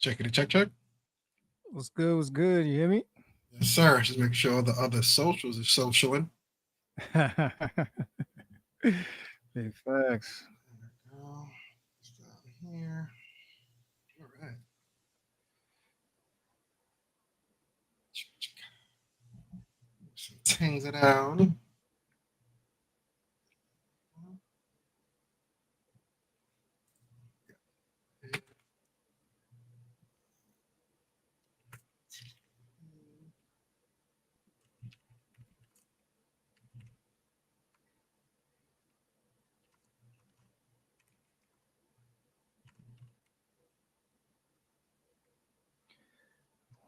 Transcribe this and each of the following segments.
Check it, check. What's good? What's good? You hear me? Yes, sir. Just making sure all the other socials are socialing. Big facts. There we go. Just down here. All right. Some things down.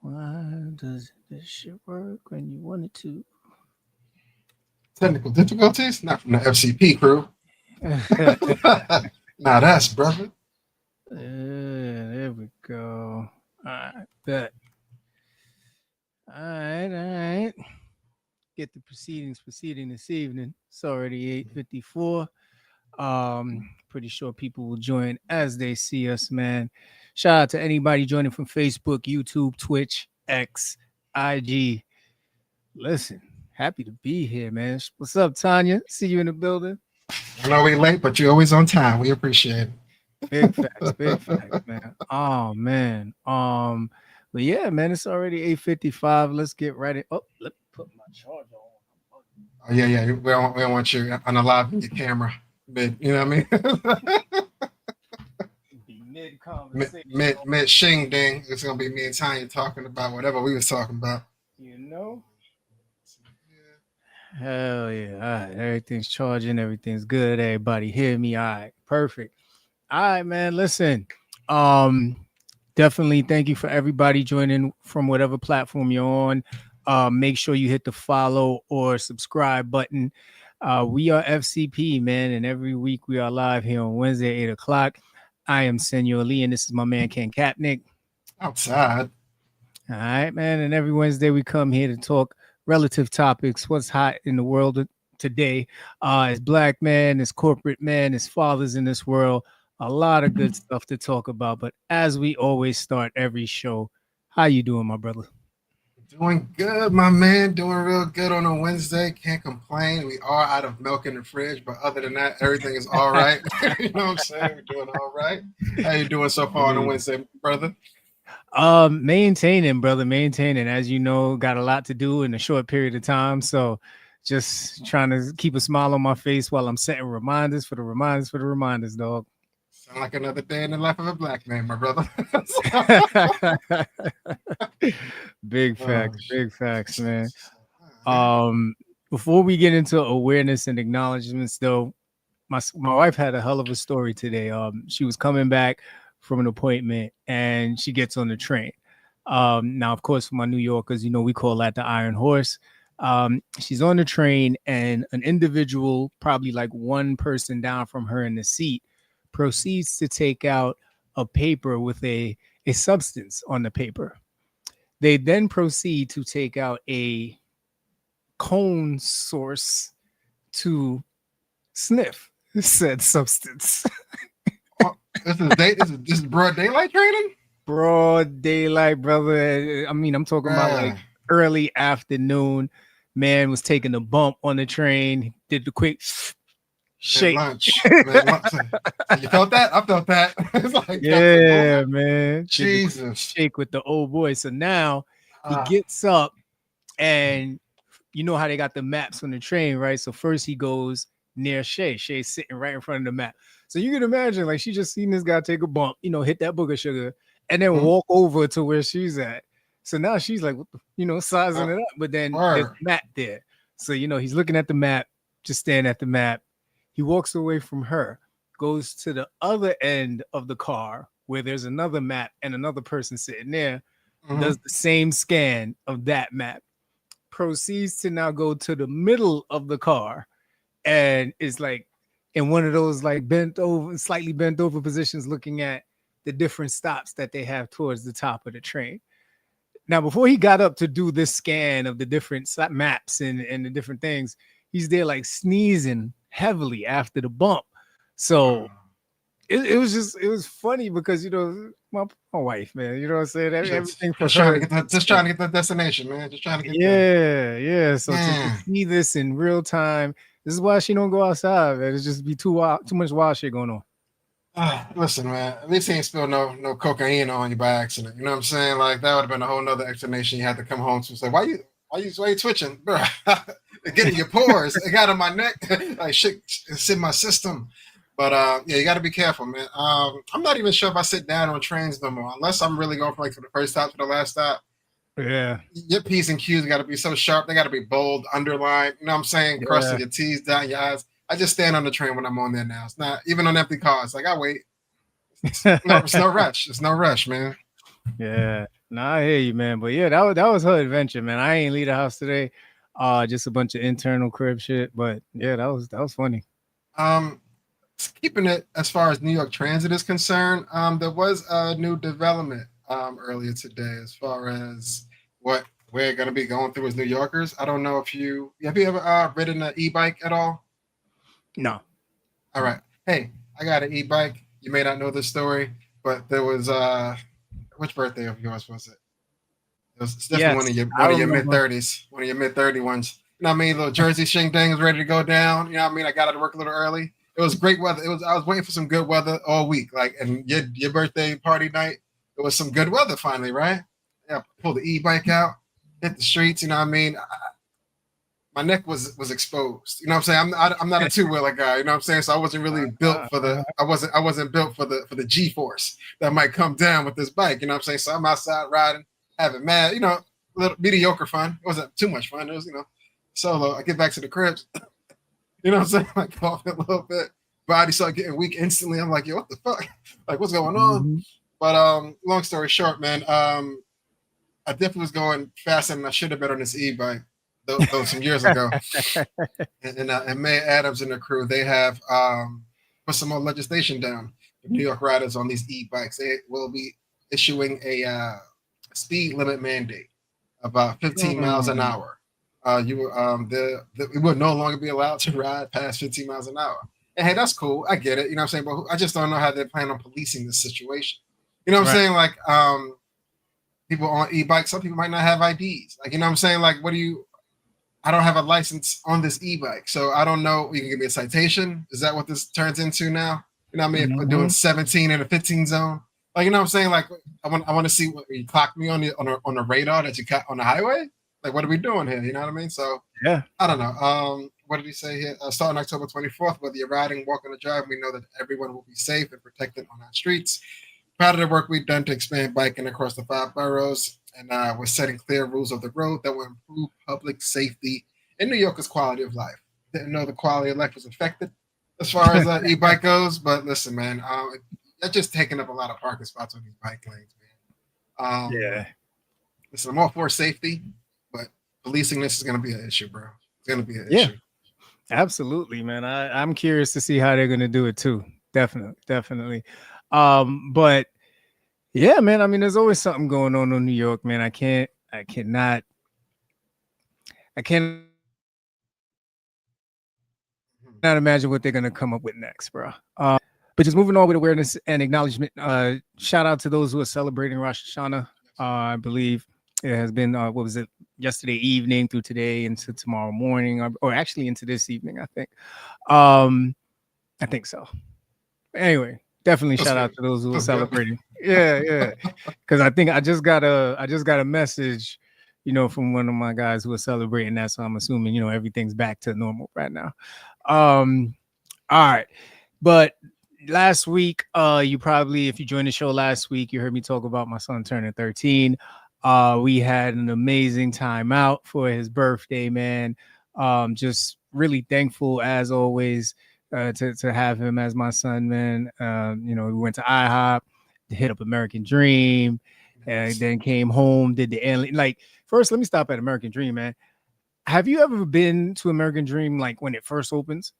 Why does this shit work when you want it to? Technical difficulties? Not from the FCP crew. Now that's brother. There we go. I bet. All right. Get the proceedings proceeding this evening. It's already 8:54. Pretty sure people will join as they see us, man. Shout out to anybody joining from Facebook, YouTube, Twitch, X, IG. Listen, happy to be here, man. What's up, Tanya? See you in the building. I know we late, but you're always on time. We appreciate it. Big facts, man. Oh man. But yeah, man, it's already 8:55. Let's get right in. Oh, let me put my charger on. Oh, yeah. We don't want you unaliving your camera. You know what I mean? Mid conversation. Mid shing ding. It's gonna be me and Tanya talking about whatever we was talking about. You know? Hell yeah. All right. Everything's charging. Everything's good. Everybody hear me. All right. Perfect. All right, man. Listen. Definitely thank you for everybody joining from whatever platform you're on. Make sure you hit the follow or subscribe button. We are FCP, man, and every week we are live here on Wednesday, 8 o'clock. I am Senor Lee, and this is my man Ken Kapnick. Outside. All right, man. And every Wednesday we come here to talk relative topics, what's hot in the world today. As black man, as corporate man, as fathers in this world, a lot of good stuff to talk about. But as we always start every show, how you doing, my brother? Doing good, my man. Doing real good on a Wednesday. Can't complain. We are out of milk in the fridge, but other than that, everything is all right. You know what I'm saying? We're doing all right. How you doing so far on a Wednesday, brother? Maintaining, brother, maintaining. As you know, got a lot to do in a short period of time. So just trying to keep a smile on my face while I'm setting reminders for the reminders, dog. Sound like another day in the life of a black man, my brother. Big facts, man. Before we get into awareness and acknowledgments, though, my wife had a hell of a story today. She was coming back from an appointment and she gets on the train. Now, of course, for my New Yorkers, you know, we call that the Iron Horse. She's on the train and an individual, probably like one person down from her in the seat, proceeds to take out a paper with a substance on the paper. They then proceed to take out a cone source to sniff said substance. This is broad daylight training? Broad daylight, brother. I mean, I'm talking about like early afternoon. Man was taking a bump on the train, did the quick shake. Lunch. Lunch. You felt that? I felt that. It's like, yeah, man. Jesus. Shake with the old boy. So now he gets up and you know how they got the maps on the train, right? So first he goes near Shay. Shay's sitting right in front of the map. So you can imagine, like, she just seen this guy take a bump, you know, hit that booger sugar, and then walk over to where she's at. So now she's like, sizing it up. But then there's a map there. So, you know, he's looking at the map, just staring at the map. He walks away from her, goes to the other end of the car where there's another map and another person sitting there, does the same scan of that map, proceeds to now go to the middle of the car and is like in one of those like slightly bent over positions looking at the different stops that they have towards the top of the train. Now, before he got up to do this scan of the different maps and the different things, he's there like sneezing heavily after the bump. So it was funny because my wife, man, you know what I'm saying? Everything for Just trying her to is get that, just trying to get that destination, man. Just trying to get there. yeah. So to Man, see this in real time, this is why she don't go outside, man. It's just be too much wild shit going on. listen, man. At least he ain't spilled no cocaine on you by accident. You know what I'm saying? Like that would have been a whole nother explanation. You had to come home to say, why you twitching, bro? It get in your pores. It got in my neck. Like shit, it's in my system. But yeah, you got to be careful, man. I'm not even sure if I sit down on trains no more, unless I'm really going from like for the first stop to the last stop. Yeah, Your P's and Q's got to be so sharp. They got to be bold, underlined. You know what I'm saying? Crossing yeah, your T's, down your I's. I just stand on the train when I'm on there now. It's not even on empty cars. Like I wait. It's no rush. It's no rush, man. yeah. Nah, I hear you, man. But yeah, that was her adventure, man. I ain't leave the house today. Just a bunch of internal crib shit. But yeah, that was funny. Um, Keeping it as far as New York Transit is concerned, there was a new development earlier today as far as what we're going to be going through as New Yorkers. I don't know if have you ever ridden an e-bike at all? No. All right. Hey, I got an e-bike. You may not know this story, but there was which birthday of yours was it? It's definitely Yes, I one of your mid remember. thirties, one of your mid 30 ones. You know what I mean? Little Jersey shing thing was ready to go down. You know what I mean? I got out of work a little early. It was great weather. I was waiting for some good weather all week. Like and your birthday party night, it was some good weather finally, right? Yeah, pulled the e-bike out, hit the streets. You know what I mean? My neck was exposed. You know what I'm saying? I'm not a two wheeler guy. You know what I'm saying? So I wasn't really built for the. I wasn't built for the G force that might come down with this bike. You know what I'm saying? So I'm outside riding, having mad, little mediocre fun. It wasn't too much fun. It was solo. I get back to the cribs. You know what I'm saying? Like coughing a little bit. Body started getting weak instantly. I'm like, yo, what the fuck? Like, what's going on? Mhm. But long story short, man, I definitely was going faster than I should have been on this e-bike, though some years ago. And May Adams and the crew, they have put some more legislation down for New York riders on these e-bikes. They will be issuing a speed limit mandate about 15 miles an Mm. hour. We would no longer be allowed to ride past 15 miles an hour. And hey, that's cool. I get it. You know what I'm saying? But I just don't know how they plan on policing this situation. You know what I'm Right. saying? Like, people on e-bikes, some people might not have IDs. Like, you know what I'm saying? Like, I don't have a license on this e-bike, so I don't know. You can give me a citation. Is that what this turns into now? You know what I mean? If we're doing Mhm. 17 in a 15 zone, like you know what I'm saying? Like I want to see what you clock me on the radar that you got on the highway. Like what are we doing here? You know what I mean? So Yeah. I don't know. What did he say here? Starting October 24th, whether you're riding, walking, or driving, we know that everyone will be safe and protected on our streets. Proud of the work we've done to expand biking across the 5 boroughs, and we're setting clear rules of the road that will improve public safety and New Yorkers' quality of life. Didn't know the quality of life was affected as far as e-bike goes, but listen, man, they're just taking up a lot of parking spots on these bike lanes, man. Yeah. Listen, I'm all for safety, but policing this is going to be an issue, bro. It's going to be an Yeah. issue. Absolutely, man. I'm curious to see how they're gonna do it too. Definitely, definitely. But yeah, man. I mean, there's always something going on in New York, man. I cannot imagine what they're gonna come up with next, bro. But just moving on with awareness and acknowledgement. Shout out to those who are celebrating Rosh Hashanah. I believe it has been what was it, yesterday evening through today into tomorrow morning, or actually into this evening, I think. I think so. Anyway, definitely That's shout out good. to those who are That's good. celebrating. Yeah, yeah. Because I think I just got a message, from one of my guys who are celebrating that. So I'm assuming, everything's back to normal right now. Um, all right. But last week, you probably, if you joined the show last week, you heard me talk about my son turning 13. We had an amazing time out for his birthday, man. Just really thankful as always to have him as my son, man. We went to IHOP, hit up American Dream, and Nice. then came home, did the alien. Like, first, let me stop at American Dream, man. Have you ever been to American Dream like when it first opens?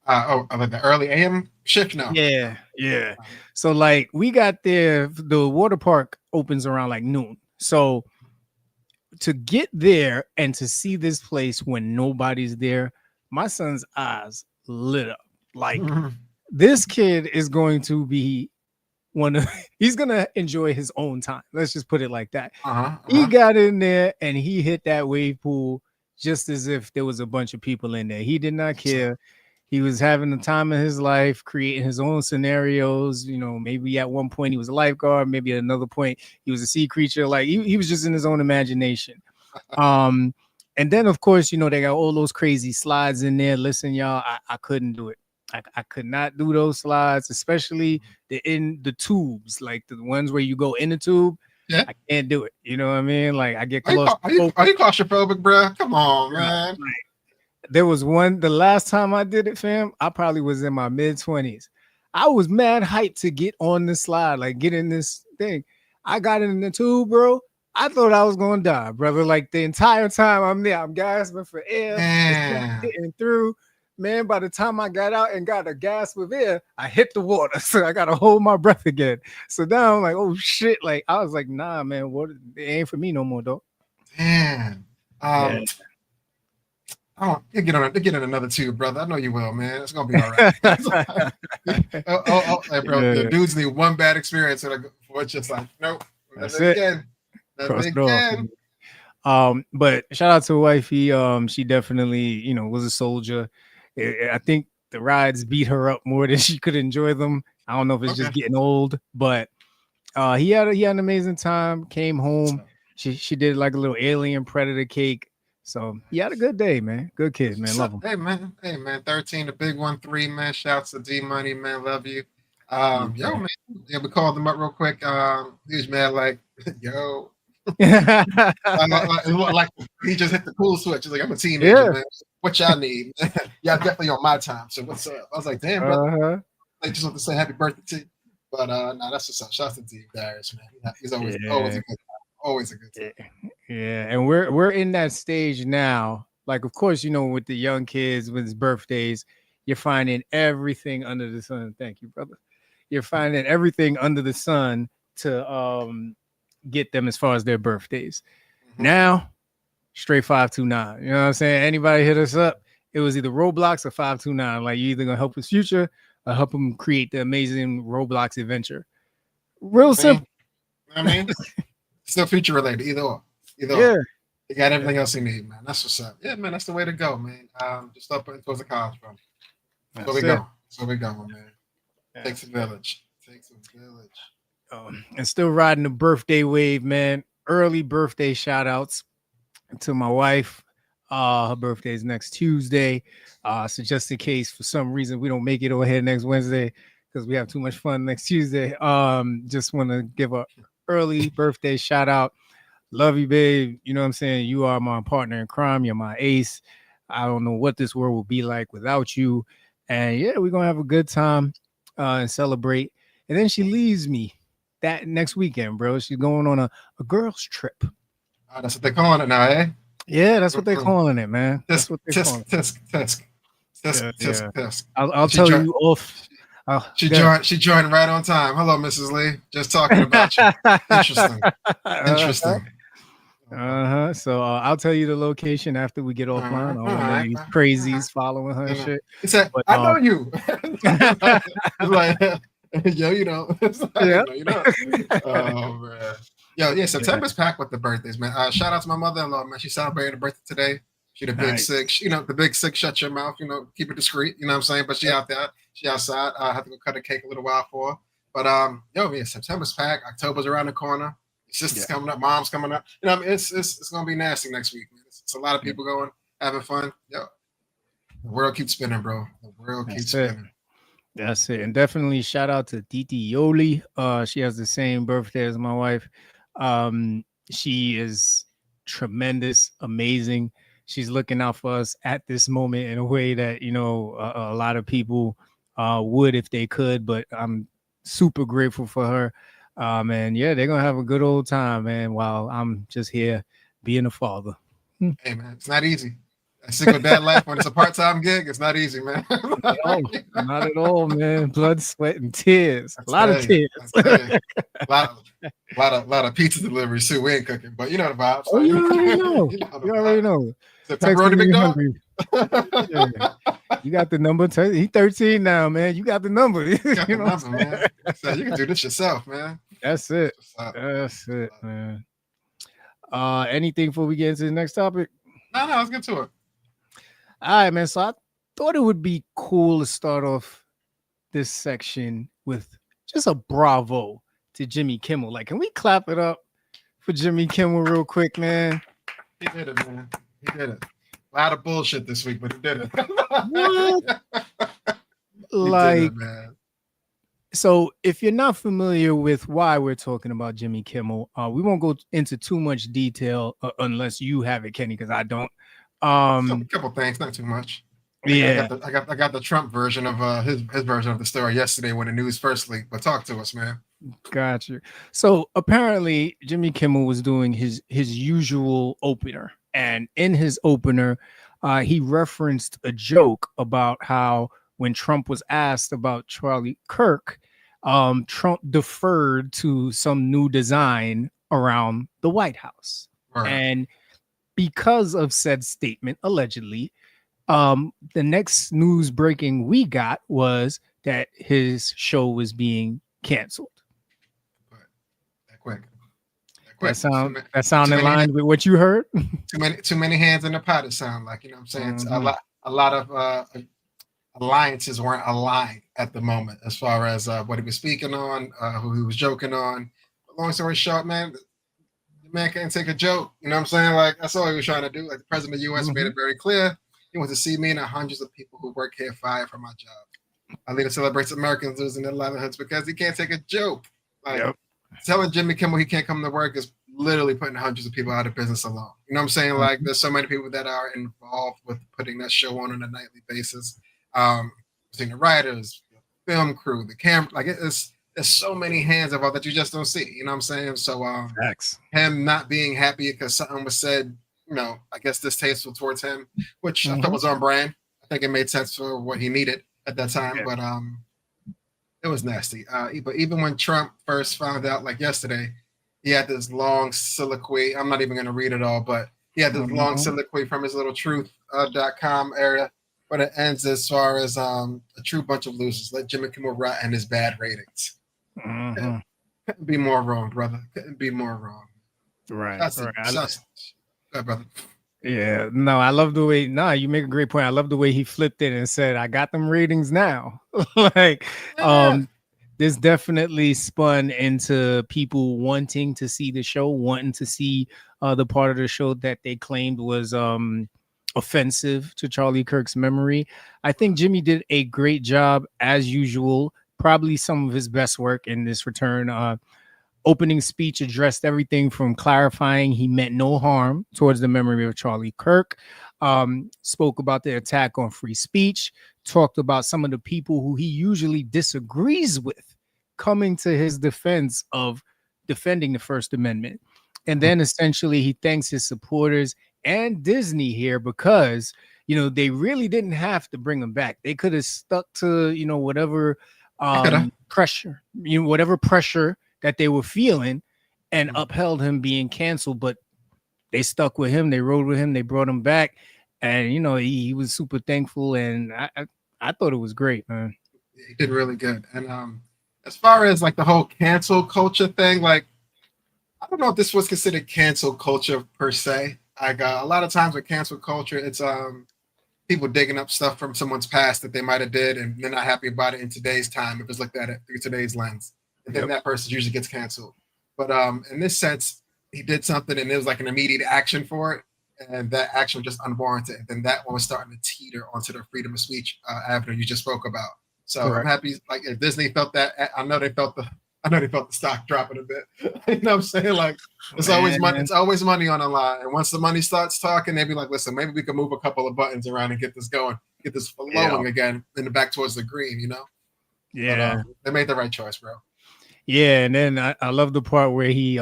Like the early AM shift? No. Yeah, yeah. So like we got there, the water park opens around like noon. So to get there and to see this place when nobody's there, my son's eyes lit up. Like No. this kid is going to be he's gonna enjoy his own time. Let's just put it like that. He got in there and he hit that wave pool just as if there was a bunch of people in there. He did not care. He was having the time of his life, creating his own scenarios. You know, maybe at one point he was a lifeguard, maybe at another point he was a sea creature. Like he was just in his own imagination. And then of course, you know, they got all those crazy slides in there. Listen, y'all, I couldn't do it. I could not do those slides, especially in the tubes, like the ones where you go in the tube. Yeah. I can't do it. You know what I mean? Like I get close. Are you claustrophobic, bro? Come on, man. There was one, the last time I did it, fam, I probably was in my mid-20s. I was mad hyped to get on the slide, like get in this thing. I got in the tube, bro. I thought I was going to die, brother. Like the entire time I'm there, I'm gasping for air, getting through. Man, by the time I got out and got a gasp of air, I hit the water. So I got to hold my breath again. So now I'm like, oh shit. Like I was like, nah, man, what? It ain't for me no more, though. Damn. Oh, you get in another tube, brother. I know you will, man. It's gonna be all right. Hey, bro. Yeah. The dudes need one bad experience, and it's just like, nope. That's it. Again. But shout out to wifey. She definitely, you know, was a soldier. I think the rides beat her up more than she could enjoy them. I don't know if it's just getting old, but he had an amazing time. Came home. She did like a little alien predator cake. So he had a good day, man. Good kid, man. Love him. Hey man. 13, the big 1-3, man. Shouts to D Money, man. Love you. Yo, man. Yeah, we called him up real quick. He was mad, like, yo. like he just hit the cool switch. He's like, I'm a teenager, man. What y'all need? Y'all definitely on my time. So what's up? I was like, damn, brother. I just want to say happy birthday to you. But no, that's what's up. Shouts to D Darius, man. He's always a good time. Always a good time. Yeah, and we're in that stage now. Like, of course, you know, with the young kids, with his birthdays, you're finding everything under the sun. Thank you, brother. You're finding everything under the sun to get them as far as their birthdays. Now, straight 529. You know what I'm saying? Anybody hit us up, it was either Roblox or 529. Like, you're either gonna help his future or help him create the amazing Roblox adventure. Real simple. I mean, still future related, either or. You got everything else you need, man. That's what's up. Yeah, man, that's the way to go, man. Just up towards the college, bro. That's where we go. That's where we going, man. Takes a village. And still riding the birthday wave, man. Early birthday shout outs to my wife. Her birthday is next Tuesday. So just in case for some reason we don't make it over here next Wednesday because we have too much fun next Tuesday. Just want to give a early birthday shout out. Love you, babe. You know what I'm saying? You are my partner in crime. You're my ace. I don't know what this world will be like without you. And yeah, we're gonna have a good time and celebrate. And then she leaves me that next weekend, bro. She's going on a girls' trip. That's what they're calling it now, eh? Yeah, that's what they're calling it, man. That's what they're calling it. I'll tell you off. She joined right on time. Hello, Mrs. Lee. Just talking about you. Interesting. So I'll tell you the location after we get offline. I don't want these crazies following her and shit. He said, I know you. Like, yo, you know. You know. Oh, man. Yeah, September's packed with the birthdays, man. Shout out to my mother-in-law, man. She celebrated her birthday today. She the big six, you know, the big six, shut your mouth, you know, keep it discreet, you know what I'm saying? But she out there, she outside. I have to go cut a cake a little while for her. But September's packed, October's around the corner, sister's coming up, mom's coming up. You know, I mean, it's gonna be nasty next week, man. It's a lot of people going, having fun. Yo, the world keeps spinning, bro. The world keeps spinning. That's it. And definitely shout out to Titi Yoli. She has the same birthday as my wife. She is tremendous, amazing. She's looking out for us at this moment in a way that, you know, a lot of people would if they could, but I'm super grateful for her. And yeah, they're going to have a good old time, man, while I'm just here being a father. Hey, man, it's not easy. A single dad life when it's a part-time gig, it's not easy, man. No, not at all, man. Blood, sweat, and tears. A lot of tears. A lot of pizza deliveries too. We ain't cooking, but you know the vibes. Oh, you already know. You already know. Pepperoni big dog. Yeah. You got the number. He 13 now, man. You got the number. You got You the know what number, I'm saying? man. So you can do this yourself, man. That's it. What's up? That's it, man. Anything before we get into the next topic? No, let's get to it. All right, man. So I thought it would be cool to start off this section with just a bravo to Jimmy Kimmel. Like, can we clap it up for Jimmy Kimmel real quick, man? He did it, man. He did it. A lot of bullshit this week, but he did it. What? Like, did it, man. So if you're not familiar with why we're talking about Jimmy Kimmel, we won't go into too much detail unless you have it, Kenny, because I don't. A couple things, not too much. Yeah, I got the Trump version of his version of the story yesterday when the news first leaked. But talk to us, man. Gotcha. So apparently Jimmy Kimmel was doing his usual opener, and in his opener, he referenced a joke about how when Trump was asked about Charlie Kirk, Trump deferred to some new design around the White House, Right. and because of said statement, allegedly, the next news breaking we got was that his show was being canceled. Quick. That sound in line with what you heard. Too many hands in the pot. It sound like, you know what I'm saying. Mm-hmm. A lot of alliances weren't aligned at the moment as far as what he was speaking on, who he was joking on. But long story short, man, the man can't take a joke. You know what I'm saying? Like, that's all he was trying to do. Like, the president of the U.S. made it very clear. He wants to see me and the hundreds of people who work here fired from my job. Our leader celebrates Americans losing their livelihoods because he can't take a joke. Like, telling Jimmy Kimmel he can't come to work is literally putting hundreds of people out of business alone. You know what I'm saying? Like, there's so many people that are involved with putting that show on a nightly basis. Seeing the writers, the film crew, the camera, like there's so many hands involved that you just don't see. You know what I'm saying? So him not being happy because something was said, you know, I guess distasteful towards him, which I thought was on brand. I think it made sense for what he needed at that time, but it was nasty. But even when Trump first found out, like yesterday, he had this long soliloquy. I'm not even going to read it all, but he had this long soliloquy from his little truth.com area. But it ends as far as a true bunch of losers. Let Jimmy Kimmel rot and his bad ratings. Couldn't be more wrong, brother. Couldn't be more wrong. Right. That's it. Good, brother. Yeah. No, I love the way. No, you make a great point. I love the way he flipped it and said, "I got them ratings now." Like, this definitely spun into people wanting to see the show, wanting to see the part of the show that they claimed was offensive to Charlie Kirk's memory. I think Jimmy did a great job as usual, probably some of his best work in this return. Opening speech addressed everything from clarifying he meant no harm towards the memory of Charlie Kirk, spoke about the attack on free speech, talked about some of the people who he usually disagrees with coming to his defense of defending the First Amendment. And then essentially he thanks his supporters and Disney here because, you know, they really didn't have to bring him back. They could have stuck to, you know, whatever pressure, whatever pressure that they were feeling and upheld him being canceled. But they stuck with him. They rode with him. They brought him back. And, you know, he was super thankful. And I thought it was great, man. He did really good. And as far as like the whole cancel culture thing, like, I don't know if this was considered cancel culture per se. I got a lot of times with cancel culture, it's people digging up stuff from someone's past that they might have did, and they're not happy about it in today's time if it's looked at it through today's lens. And then that person usually gets canceled. But in this sense, he did something and it was like an immediate action for it, and that action was just unwarranted. And then that one was starting to teeter onto the freedom of speech avenue you just spoke about. So I'm happy. Like, if Disney felt that, I know they felt the stock dropping a bit. You know what I'm saying? Like, it's always money. It's always money on the line. And once the money starts talking, they be like, listen, maybe we can move a couple of buttons around and get this going, get this flowing again in the back towards the green, you know? Yeah. But, they made the right choice, bro. Yeah. And then I love the part where he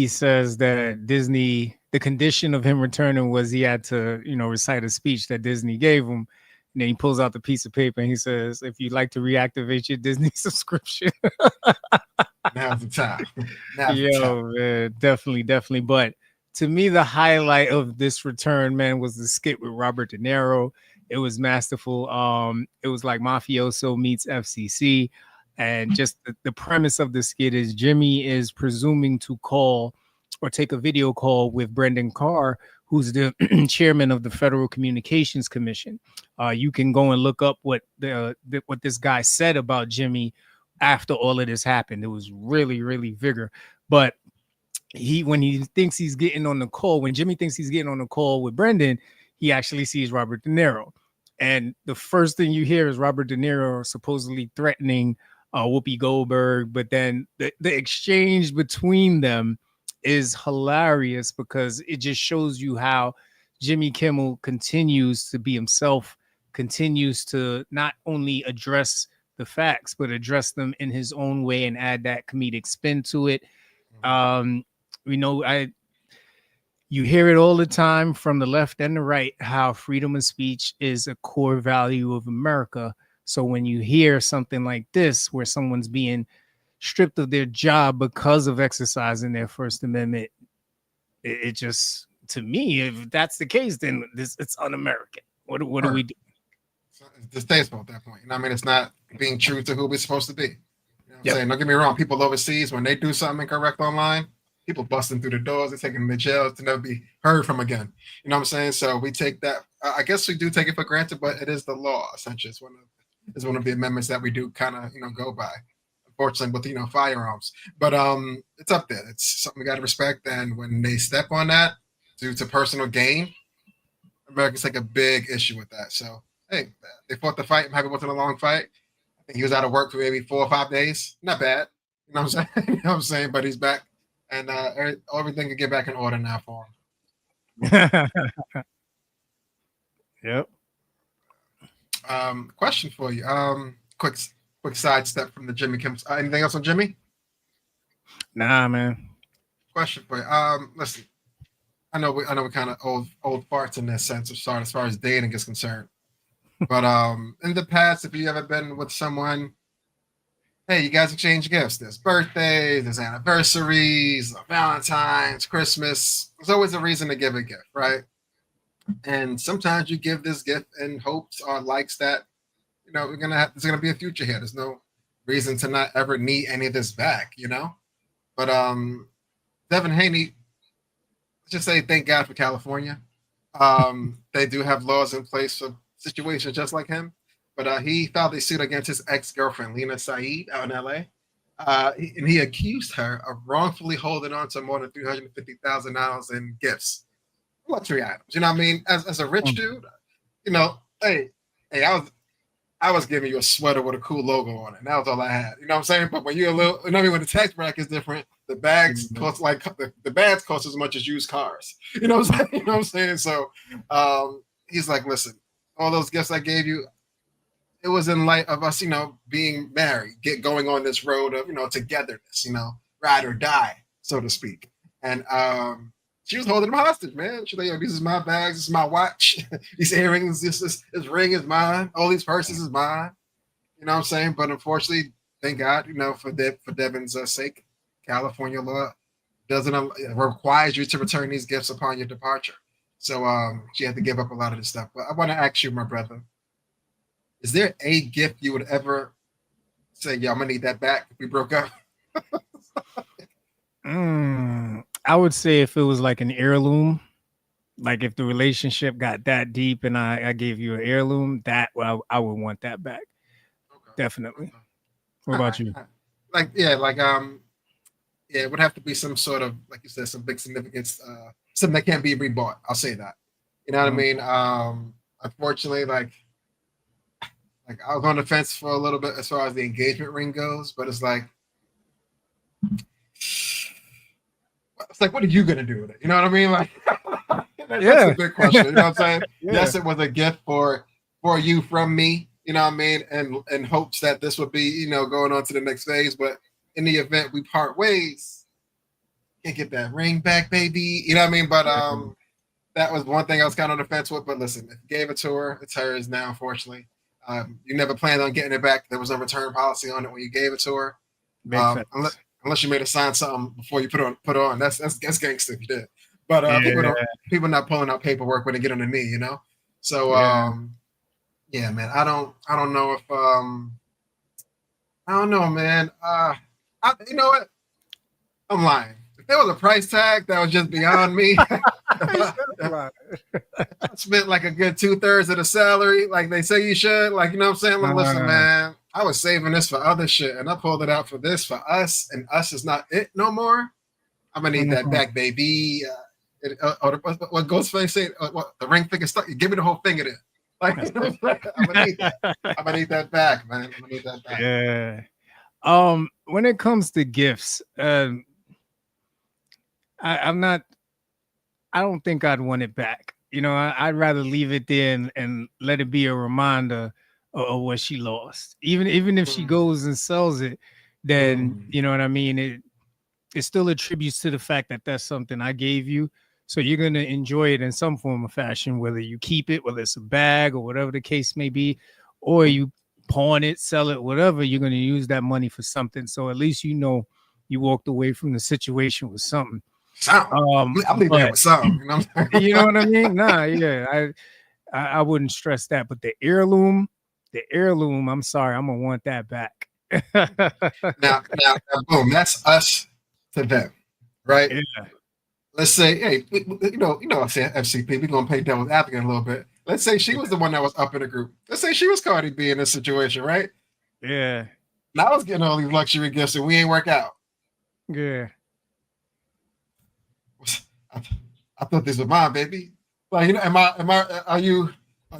says that Disney, the condition of him returning was he had to, you know, recite a speech that Disney gave him. And then he pulls out the piece of paper and he says, if you'd like to reactivate your Disney subscription. Now's the time. Man, definitely. But to me, the highlight of this return, man, was the skit with Robert De Niro. It was masterful. It was like mafioso meets FCC, and just the premise of the skit is Jimmy is presuming to call or take a video call with Brendan Carr, who's the chairman of the Federal Communications Commission. You can go and look up what what this guy said about Jimmy after all of this happened. It was really, really vigor. But when he thinks he's getting on the call, when Jimmy thinks he's getting on the call with Brendan, he actually sees Robert De Niro. And the first thing you hear is Robert De Niro supposedly threatening Whoopi Goldberg. But then the exchange between them is hilarious because it just shows you how Jimmy Kimmel continues to be himself, continues to not only address the facts, but address them in his own way and add that comedic spin to it. You hear it all the time from the left and the right, how freedom of speech is a core value of America. So when you hear something like this, where someone's being stripped of their job because of exercising their First Amendment, it just, to me, if that's the case, then it's un-American. What do we do? It's distasteful at that point. You know what I mean? It's not being true to who we're supposed to be. You know what I'm saying? Don't get me wrong. People overseas, when they do something incorrect online, people busting through the doors, they're taking them to jail to never be heard from again. You know what I'm saying? So we take that. I guess we do take it for granted, but it is the law, essentially. It's one of the amendments that we do kind of, go by. Unfortunately, with firearms. But it's up there. It's something we got to respect. And when they step on that due to personal gain, Americans take a big issue with that. So, hey, they fought the fight. I'm happy it wasn't a long fight. I think he was out of work for maybe 4 or 5 days. Not bad. You know what I'm saying? You know what I'm saying? But he's back. And everything can get back in order now for him. Yep. Question for you. Quick sidestep from the Jimmy Kimmel. Anything else on Jimmy? Nah, man. Question for you. Listen, I know we're kind of old farts in this sense as far as dating is concerned. But in the past, if you ever been with someone, hey, you guys exchange gifts. There's birthdays, there's anniversaries, Valentine's, Christmas. There's always a reason to give a gift, right? And sometimes you give this gift in hopes or likes that, there's gonna be a future here. There's no reason to not ever need any of this back, But Devin Haney, let's just say thank God for California. They do have laws in place for situations just like him. But he filed a suit against his ex-girlfriend, Lena Saeed, out in L.A. And he accused her of wrongfully holding on to more than $350,000 in gifts, luxury items. You know what I mean? As a rich dude, hey, I was giving you a sweater with a cool logo on it. And that was all I had. You know what I'm saying? But when you're a little, when the tax bracket is different, the bags cost the bags cost as much as used cars. You know what I'm saying? You know what I'm saying? So he's like, listen, all those gifts I gave you, it was in light of us, being married, going on this road of, togetherness, ride or die, so to speak. And she was holding him hostage, man. She's like, yo, this is my bags, this is my watch, these earrings, this ring is mine, all these purses is mine. You know what I'm saying? But unfortunately, thank God, for Devin's sake, California law requires you to return these gifts upon your departure. So she had to give up a lot of this stuff. But I want to ask you, my brother, is there a gift you would ever say, yeah, I'm going to need that back if we broke up? I would say if it was like an heirloom, like if the relationship got that deep and I gave you an heirloom, I would want that back. Okay. Definitely. Okay. What about you? It would have to be some sort of, like you said, some big significance, something that can't be rebought. I'll say that. You know what I mean? Unfortunately, like I was on the fence for a little bit as far as the engagement ring goes, but it's like, what are you gonna do with it? You know what I mean? Like, that's a big question. You know what I'm saying? Yeah. Yes, it was a gift for you from me. You know what I mean? And hopes that this would be, going on to the next phase. But in the event we part ways, can't get that ring back, baby. You know what I mean? But that was one thing I was kind of on the fence with. But listen, if you gave it to her, it's hers now, unfortunately. You never planned on getting it back. There was no return policy on it when you gave it to her. Unless you made her sign something before you put on. That's gangster if you did. But Yeah, people not pulling out paperwork when they get on the knee, you know. So yeah. yeah, man. I don't know if I don't know, man. You know what? I'm lying. If there was a price tag that was just beyond me, if I spent like a good 2/3 of the salary, like they say you should, like you know what I'm saying? Like, listen, Uh, man, I was saving this for other shit, and I pulled it out for this for us, and us is not it no more. I'm gonna need that mhm. back, baby. What Ghostface said? What the ring finger stuck? Give me the whole finger there. Like That's I'm gonna need that. I'm gonna need that back, man. I'm gonna need that back. yeah. When it comes to gifts, I'm not. I don't think I'd want it back. You know, I'd rather leave it there and let it be a reminder of what she lost. Even if she Mm, goes and sells it, then mm. you know what I mean. It still attributes to the fact that that's something I gave you. So you're gonna enjoy it in some form or fashion, whether you keep it, whether it's a bag or whatever the case may be, or you pawn it, sell it, whatever. You're gonna use that money for something. So at least you know you walked away from the situation with something. Some. I'm leaving there But with some. You know what I'm you know saying? what I mean? Nah, yeah, I wouldn't stress that. But the heirloom, I'm sorry, I'm gonna want that back. Now, boom. That's us to them, right? Yeah, Let's say, hey, I'm saying FCP. We're gonna play devil's advocate a little bit. Let's say she was the one that was up in the group. Let's say she was Cardi B in this situation, right? yeah, Now I was getting all these luxury gifts and we ain't work out. yeah. I, I thought this was mine, baby. Like, are you,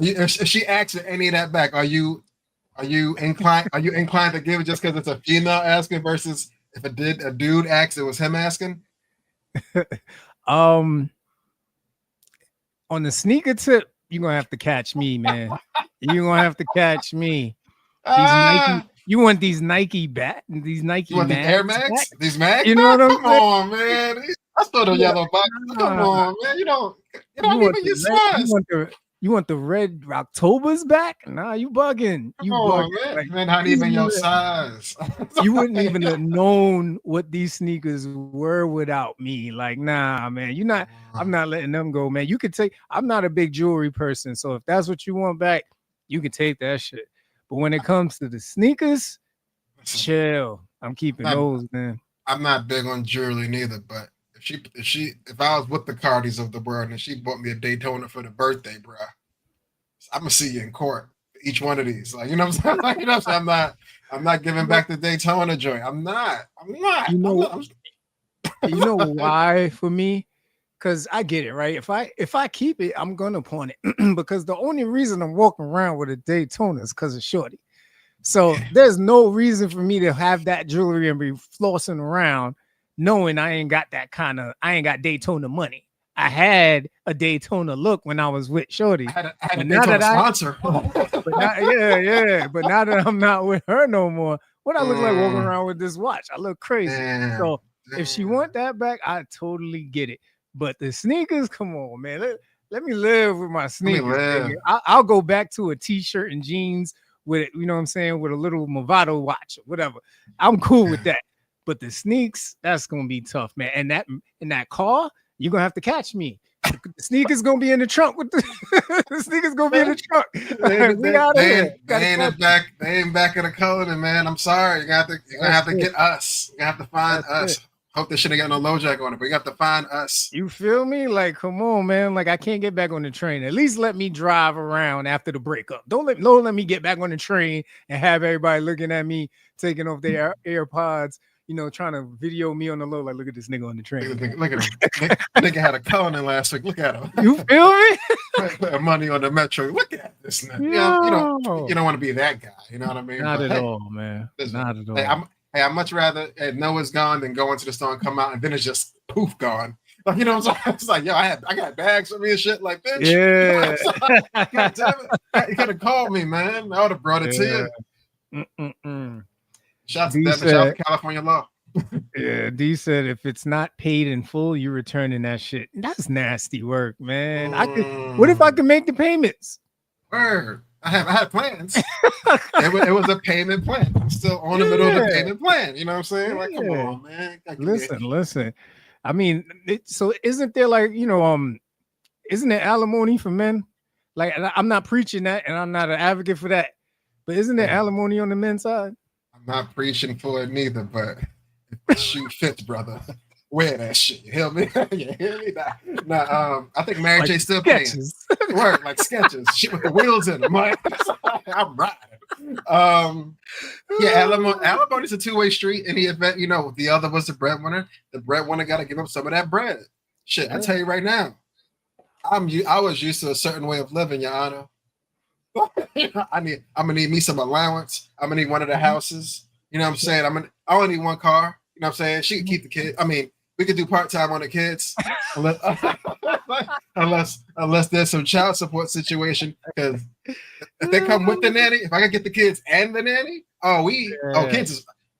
if she asks any of that back, are you inclined to give it just because it's a female asking versus if a dude asks, it was him asking? um, on the sneaker tip, you're gonna have to catch me, man. You're gonna have to catch me. These Nike, Ah, you want these these you Nike want these Air mags back? Max? These Max? You know Man, what I'm come saying? on, man. I saw the Yeah, yellow box. Come nah. on, man. You You don't want even the use red? size. You want the red Octobers back? Nah, you bugging. Come You on, bugging. man. Like Man, not these even are your the- size. you wouldn't even have known what these sneakers were without me. Like, nah, man, you're not. I'm not letting them go, man. You could take. I'm not a big jewelry person, so if that's what you want back, you can take that shit. But when it comes to the sneakers, Listen, chill. I'm keeping I'm not those, man. I'm not big on jewelry neither, but if I was with the Cardis of the world and she bought me a Daytona for the birthday, bro, I'm gonna see you in court for each one of these. Like, you know what I'm saying? Like, you know what I'm saying? I'm not You giving know, back the Daytona joint. I'm not. I'm not. you I'm know, not. you know why for me? Because I get it, right? If I keep it, I'm gonna pawn it because the only reason I'm walking around with a Daytona is because of Shorty. So there's no reason for me to have that jewelry and be flossing around knowing I ain't got Daytona money. I had a Daytona look when I was with Shorty. I had a But now Daytona that I sponsor. but now yeah. But now that I'm not with her no more, what I look like walking Mm, around with this watch? I look crazy. damn. So if she Damn. want that back, I totally get it. But the sneakers, come on, man. Let me live with my Let me sneakers, baby. live. I'll go back to a t-shirt and jeans with it, you know what I'm saying, with a little Movado watch or whatever. I'm cool with that. But the sneaks, that's gonna be tough, man. And that car, you're gonna have to catch me. The sneakers gonna be in the trunk with the sneakers gonna be in the trunk. We out of here. Gotta catch They ain't back in the coloring, man. I'm sorry. You're gonna That's have to it. get us. You're gonna have to find That's it. us. Hope this shit ain't got no low jack on it, but you have to find us. You feel me? Like, come on, man. Like, I can't get back on the train. At least let me drive around after the breakup. Don't let me get back on the train and have everybody looking at me taking off their AirPods, trying to video me on the low. Like, look at this nigga on the train. Look at him. Nigga had a Conan last week. Look at him. You feel me? Put money on the metro. Look at this nigga. No. You don't want to be that guy. You know what I mean? Not But at hey, all, man. listen, Not at hey, all. I'd much rather know it's gone than go into the store and come out and then it's just poof gone. Like, you know what I'm saying? It's like, yo, I got bags for me and shit. Like, bitch. Yeah. God damn it. You could have called me, man. I would have brought it to Yeah. you. Mm-mm-mm. Shout out to D Devin. Shout out said, to California law. yeah, D said if it's not paid in full, you're returning that shit. That's nasty work, man. What if I Mm, can make the payments? word. I had plans. It was a payment plan. I'm still on the middle of the Yeah, payment plan. You know what I'm saying? Like, come yeah. on, man. Listen. I mean, so isn't there like, isn't there alimony for men? Like, I'm not preaching that, and I'm not an advocate for that. But isn't there alimony on the men's side? I'm not preaching for it neither, but if the shoe fits, brother, wear that shit. You hear me? You hear me? Nah, I think Mary Like J still sketches. paying. Word, like sketches. Shit with the wheels in them. Like, I'm riding. Yeah, alimony's a two-way street. In the event, the other was the breadwinner. The breadwinner got to give up some of that bread. Shit, I tell you right now, I was used to a certain way of living, Your Honor. I'm gonna need me some allowance. I'm gonna need one of the houses. You know what I'm saying? I only need one car. You know what I'm saying? She can keep the kid. I mean, we could do part-time on the kids, unless there's some child support situation. Because if they come with the nanny, if I can get the kids and the nanny,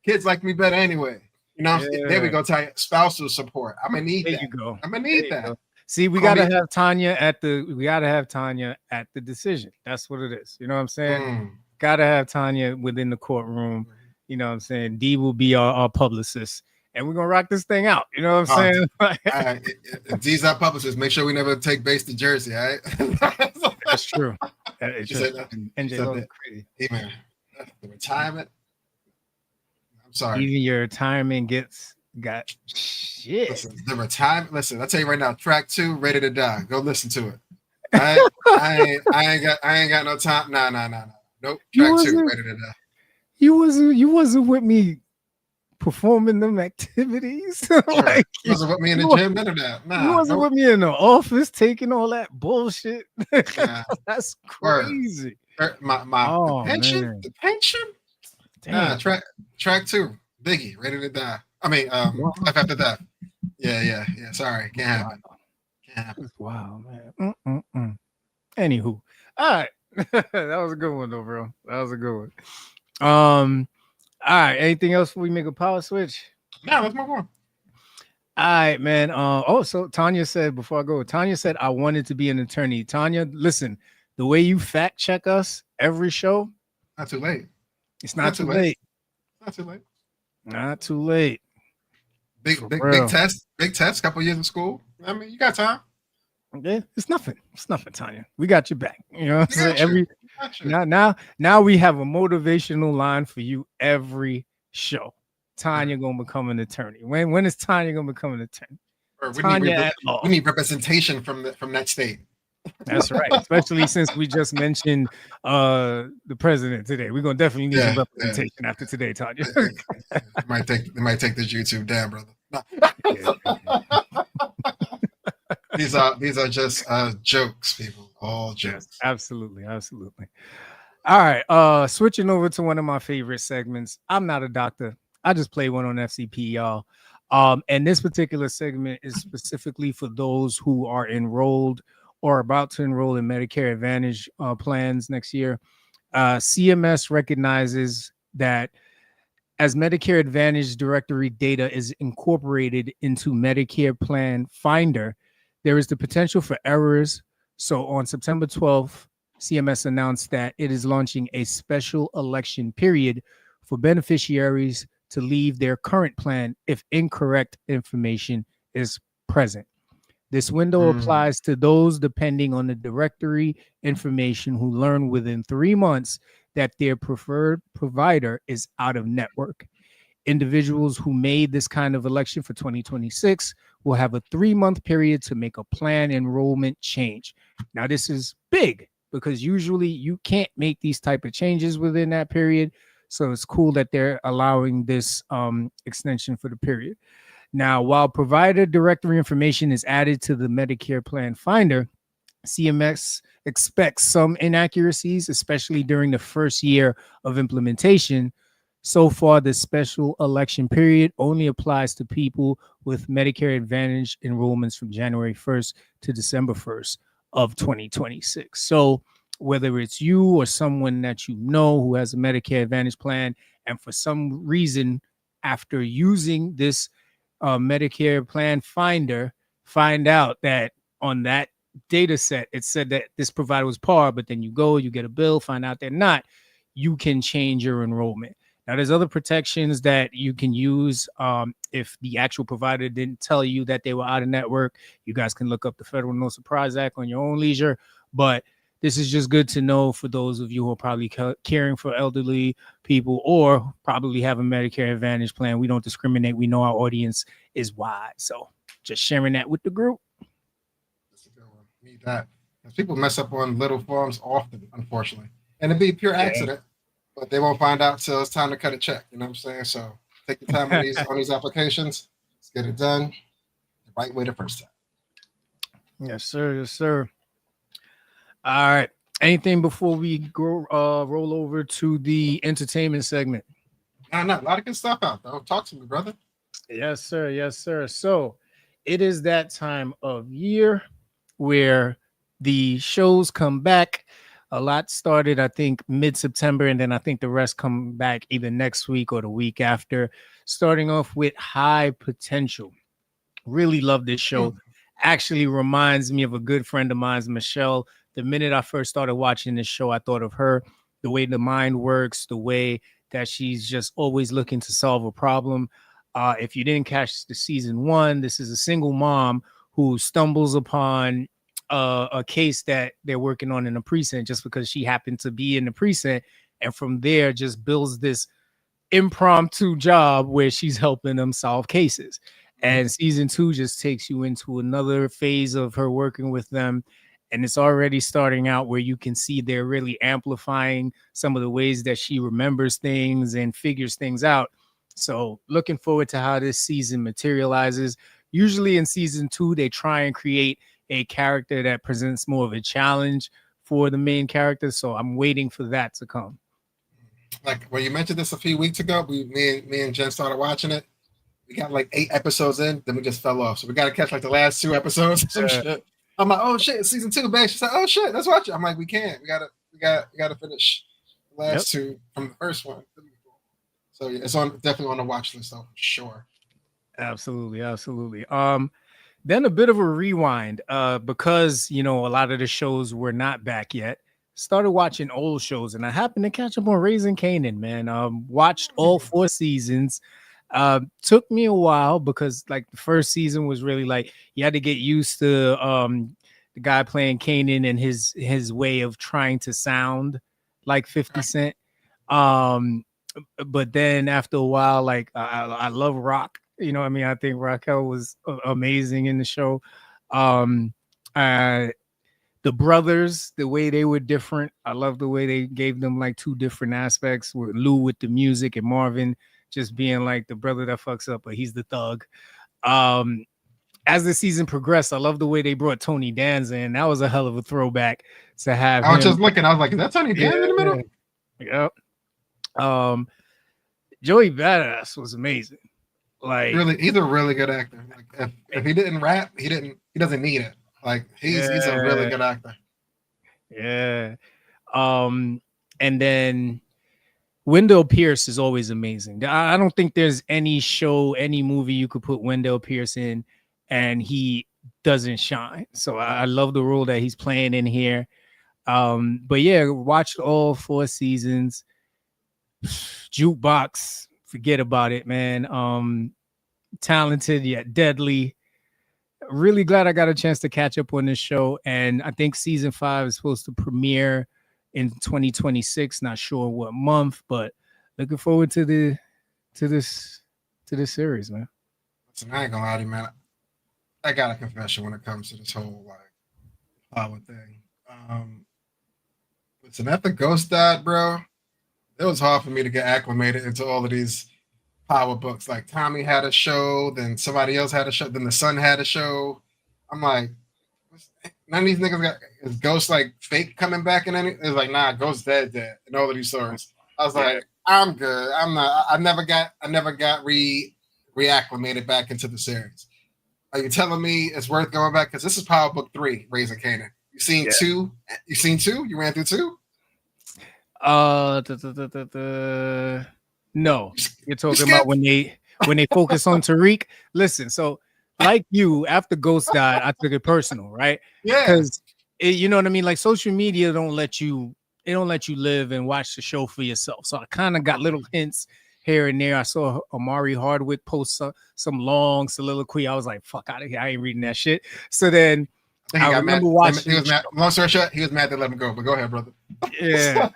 kids like me better anyway. You know, there we go. Spousal support. I'm gonna need that. You go. I'm gonna need that. Go. See, we gotta have Tanya at the decision. That's what it is. You know what I'm saying? Gotta have Tanya within the courtroom. You know what I'm saying? D will be our publicist, and we're gonna rock this thing out. You know what I'm saying? D's our publicist. Make sure we never take base to Jersey. All right? That's true. NJ crazy. Even the retirement. I'm sorry. Even your retirement got shit. Listen, the retirement. Listen, I'll tell you right now. Track 2, Ready to Die. Go listen to it. I ain't got no time. No. Nope. Track 2, Ready to Die. You wasn't with me performing them activities. Like, you wasn't with me in the gym. None of that. Nah, you wasn't with me in the office taking all that bullshit. That's crazy. The pension. Man. The pension. Damn. Nah, track 2, Biggie, Ready to Die. I mean, Life After Death. Yeah. Sorry, can't happen. Wow, man. Anywho, all right. That was a good one, though, bro. That was a good one. All right. Anything else before we make a power switch? No, let's move on. All right, man. So Tanya said before I go, I wanted to be an attorney. Tanya, listen, the way you fact check us every show, not too late. It's not too late. Not too late. Not too late. Big test. Couple years in school. I mean, you got time. Yeah, it's nothing. It's nothing, Tanya. We got your back. You know what I'm saying? Now we have a motivational line for you every show. Tanya gonna become an attorney. When is Tanya gonna become an attorney? We need representation from that state. That's right. Especially since we just mentioned the president today. We're gonna definitely need some representation after today, Tanya. They might take this YouTube down, brother. These are just jokes, people. All jokes. Yes, absolutely. All right. Switching over to one of my favorite segments. I'm not a doctor. I just play one on FCP, y'all. And this particular segment is specifically for those who are enrolled or about to enroll in Medicare Advantage plans next year. CMS recognizes that as Medicare Advantage directory data is incorporated into Medicare Plan Finder, there is the potential for errors. So on September 12th, CMS announced that it is launching a special election period for beneficiaries to leave their current plan if incorrect information is present. This window applies to those depending on the directory information who learn within 3 months that their preferred provider is out of network. Individuals who made this kind of election for 2026 will have a 3-month period to make a plan enrollment change. Now, this is big because usually you can't make these type of changes within that period. So it's cool that they're allowing this extension for the period. Now, while provider directory information is added to the Medicare Plan Finder, CMS expects some inaccuracies, especially during the first year of implementation. So far, the special election period only applies to people with Medicare Advantage enrollments from January 1st to December 1st of 2026. So whether it's you or someone that you know who has a Medicare Advantage plan, and for some reason, after using this Medicare Plan Finder, find out that on that data set, it said that this provider was par, but then you get a bill, find out they're not, you can change your enrollment. Now, there's other protections that you can use. If the actual provider didn't tell you that they were out of network, you guys can look up the Federal No Surprise Act on your own leisure. But this is just good to know for those of you who are probably caring for elderly people or probably have a Medicare Advantage plan. We don't discriminate. We know our audience is wide. So just sharing that with the group. That's a good one. Need that. Because people mess up on little forms often, unfortunately. And it'd be pure accident, but they won't find out till it's time to cut a check. You know what I'm saying? So take your time on these applications. Let's get it done the right way the first time. Yes, sir. Yes, sir. All right. Anything before we go roll over to the entertainment segment? No, a lot of good stuff out though. Talk to me, brother. Yes, sir. Yes, sir. So it is that time of year where the shows come back. A lot started, I think, mid-September, and then I think the rest come back either next week or the week after. Starting off with High Potential. Really love this show. Actually reminds me of a good friend of mine, Michelle. The minute I first started watching this show, I thought of her, the way the mind works, the way that she's just always looking to solve a problem. If you didn't catch the season 1, this is a single mom who stumbles upon a case that they're working on in a precinct just because she happened to be in the precinct. And from there, just builds this impromptu job where she's helping them solve cases. And season 2 just takes you into another phase of her working with them. And it's already starting out where you can see they're really amplifying some of the ways that she remembers things and figures things out. So looking forward to how this season materializes. Usually in season 2, they try and create a character that presents more of a challenge for the main character. So I'm waiting for that to come. Like when you mentioned this a few weeks ago, me and Jen started watching it. We got like 8 episodes in, then we just fell off. So we got to catch like the last 2 episodes. Some shit. I'm like, oh shit, it's season 2, man. She's like, oh shit, let's watch it. I'm like, we can't. We gotta finish the last 2 from the first one. So yeah, it's definitely on the watch list though, for sure. Absolutely, absolutely. Then a bit of a rewind, because a lot of the shows were not back yet. Started watching old shows, and I happened to catch up on Raising Kanan, man. Watched all 4 seasons. Took me a while because like the first season was really like you had to get used to the guy playing Kanan and his way of trying to sound like 50 Cent. But then after a while, like I love Rock. I think Raquel was amazing in the show. The brothers, the way they were different. I love the way they gave them like 2 different aspects, with Lou with the music and Marvin just being like the brother that fucks up, but he's the thug. As the season progressed, I love the way they brought Tony Danza in. That was a hell of a throwback to have. I was just looking. I was like, is that Tony Danza in the middle? Yep. Joey Badass was amazing. Like, really, he's a really good actor. Like, if he didn't rap, he doesn't need it. Like he's a really good actor. Yeah. And then Wendell Pierce is always amazing. I don't think there's any show, any movie you could put Wendell Pierce in and he doesn't shine. So I love the role that he's playing in here. But yeah, watched all 4 seasons. Jukebox, forget about it, man. Talented yet deadly. Really glad I got a chance to catch up on this show. And I think season 5 is supposed to premiere in 2026. Not sure what month, but looking forward to this series, man. Listen, I ain't gonna lie to you, man. I got a confession when it comes to this whole like power thing. Listen, after Ghost died, bro, it was hard for me to get acclimated into all of these power books. Like Tommy had a show, then somebody else had a show, then the son had a show. I'm like, none of these niggas got is Ghost like fake coming back and anything. It's like, nah, Ghost dead in all of these stories. I was like, I'm good. I'm not. I never got reacclimated back into the series. Are you telling me it's worth going back? Because this is Power Book 3, Raising Kanan. You seen 2? You seen 2? You ran through 2? No. You're talking about when they focus on Tariq. Listen, so like you, after Ghost died, I took it personal, right? Yeah. Because you know what I mean? Like social media don't let you let you live and watch the show for yourself. So I kind of got little hints here and there. I saw Amari Hardwick post some long soliloquy. I was like, fuck out of here. I ain't reading that shit. So then I remember watching. He was mad. Long story short, he was mad to let him go. But go ahead, brother. Yeah.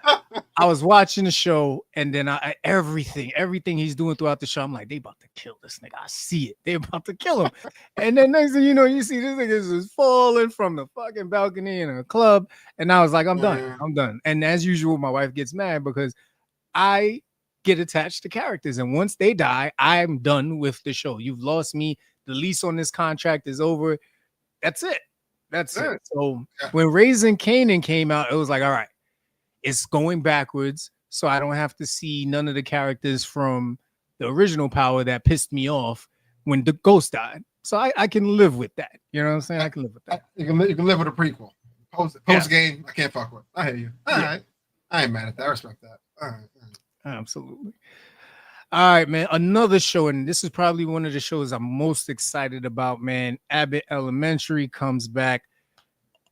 I was watching the show, and then everything he's doing throughout the show, I'm like, they about to kill this nigga. I see it. They about to kill him. And then next thing you know, you see this nigga just falling from the fucking balcony in a club. And I was like, I'm done. I'm done. And as usual, my wife gets mad because I get attached to characters. And once they die, I'm done with the show. You've lost me. The lease on this contract is over. That's it. That's it. So when Raising Kanan came out, it was like, all right, it's going backwards. So I don't have to see none of the characters from the original Power that pissed me off when the Ghost died. So I can live with that. You know what I'm saying? I can live with that. You can live with a prequel. Post game, I can't fuck with. I hear you. All right. I ain't mad at that. I respect that. All right. Absolutely. All right, man. Another show, and this is probably one of the shows I'm most excited about, man. Abbott Elementary comes back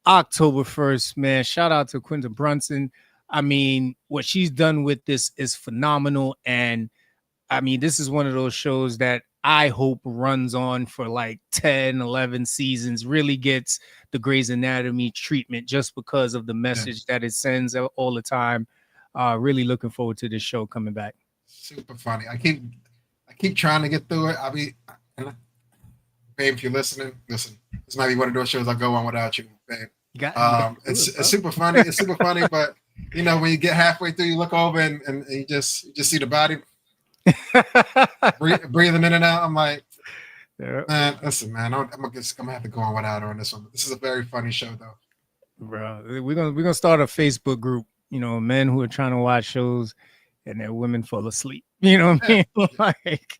October 1st, man. Shout out to Quinta Brunson. I mean, what she's done with this is phenomenal. And I mean, this is one of those shows that I hope runs on for like 10, 11 seasons, really gets the Grey's Anatomy treatment just because of the message that it sends all the time. Really looking forward to this show coming back. Super funny. I keep trying to get through it. Babe, if you're listening, listen. This might be one of those shows I go on without you, babe. It's super funny. It's super funny, but you know, when you get halfway through, you look over and you just see the body breathing in and out. I'm like, man, listen, man, I'm gonna have to go on without her on this one. But this is a very funny show, though. Bro, we're gonna start a Facebook group. You know, men who are trying to watch shows and their women fall asleep. You know what I mean? Like,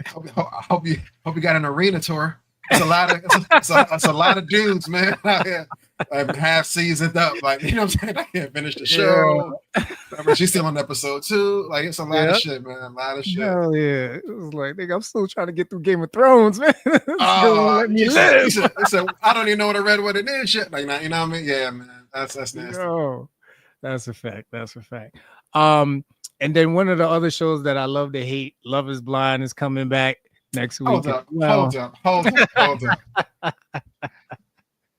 I hope you got an arena tour. It's a lot of dudes, man, out here. Half seasoned up, like, you know what I'm saying? I can't finish the show. Yeah. She's still on episode 2. Like, it's a lot of shit, man. A lot of shit. Hell yeah. It was like, nigga, I'm still trying to get through Game of Thrones, man. Let me live. He said, I don't even know what I read, what it is, shit. Like, you know what I mean? Yeah, man. That's nasty. Yo, that's a fact. That's a fact. And then one of the other shows that I love to hate, Love is Blind, is coming back next week. Hold up.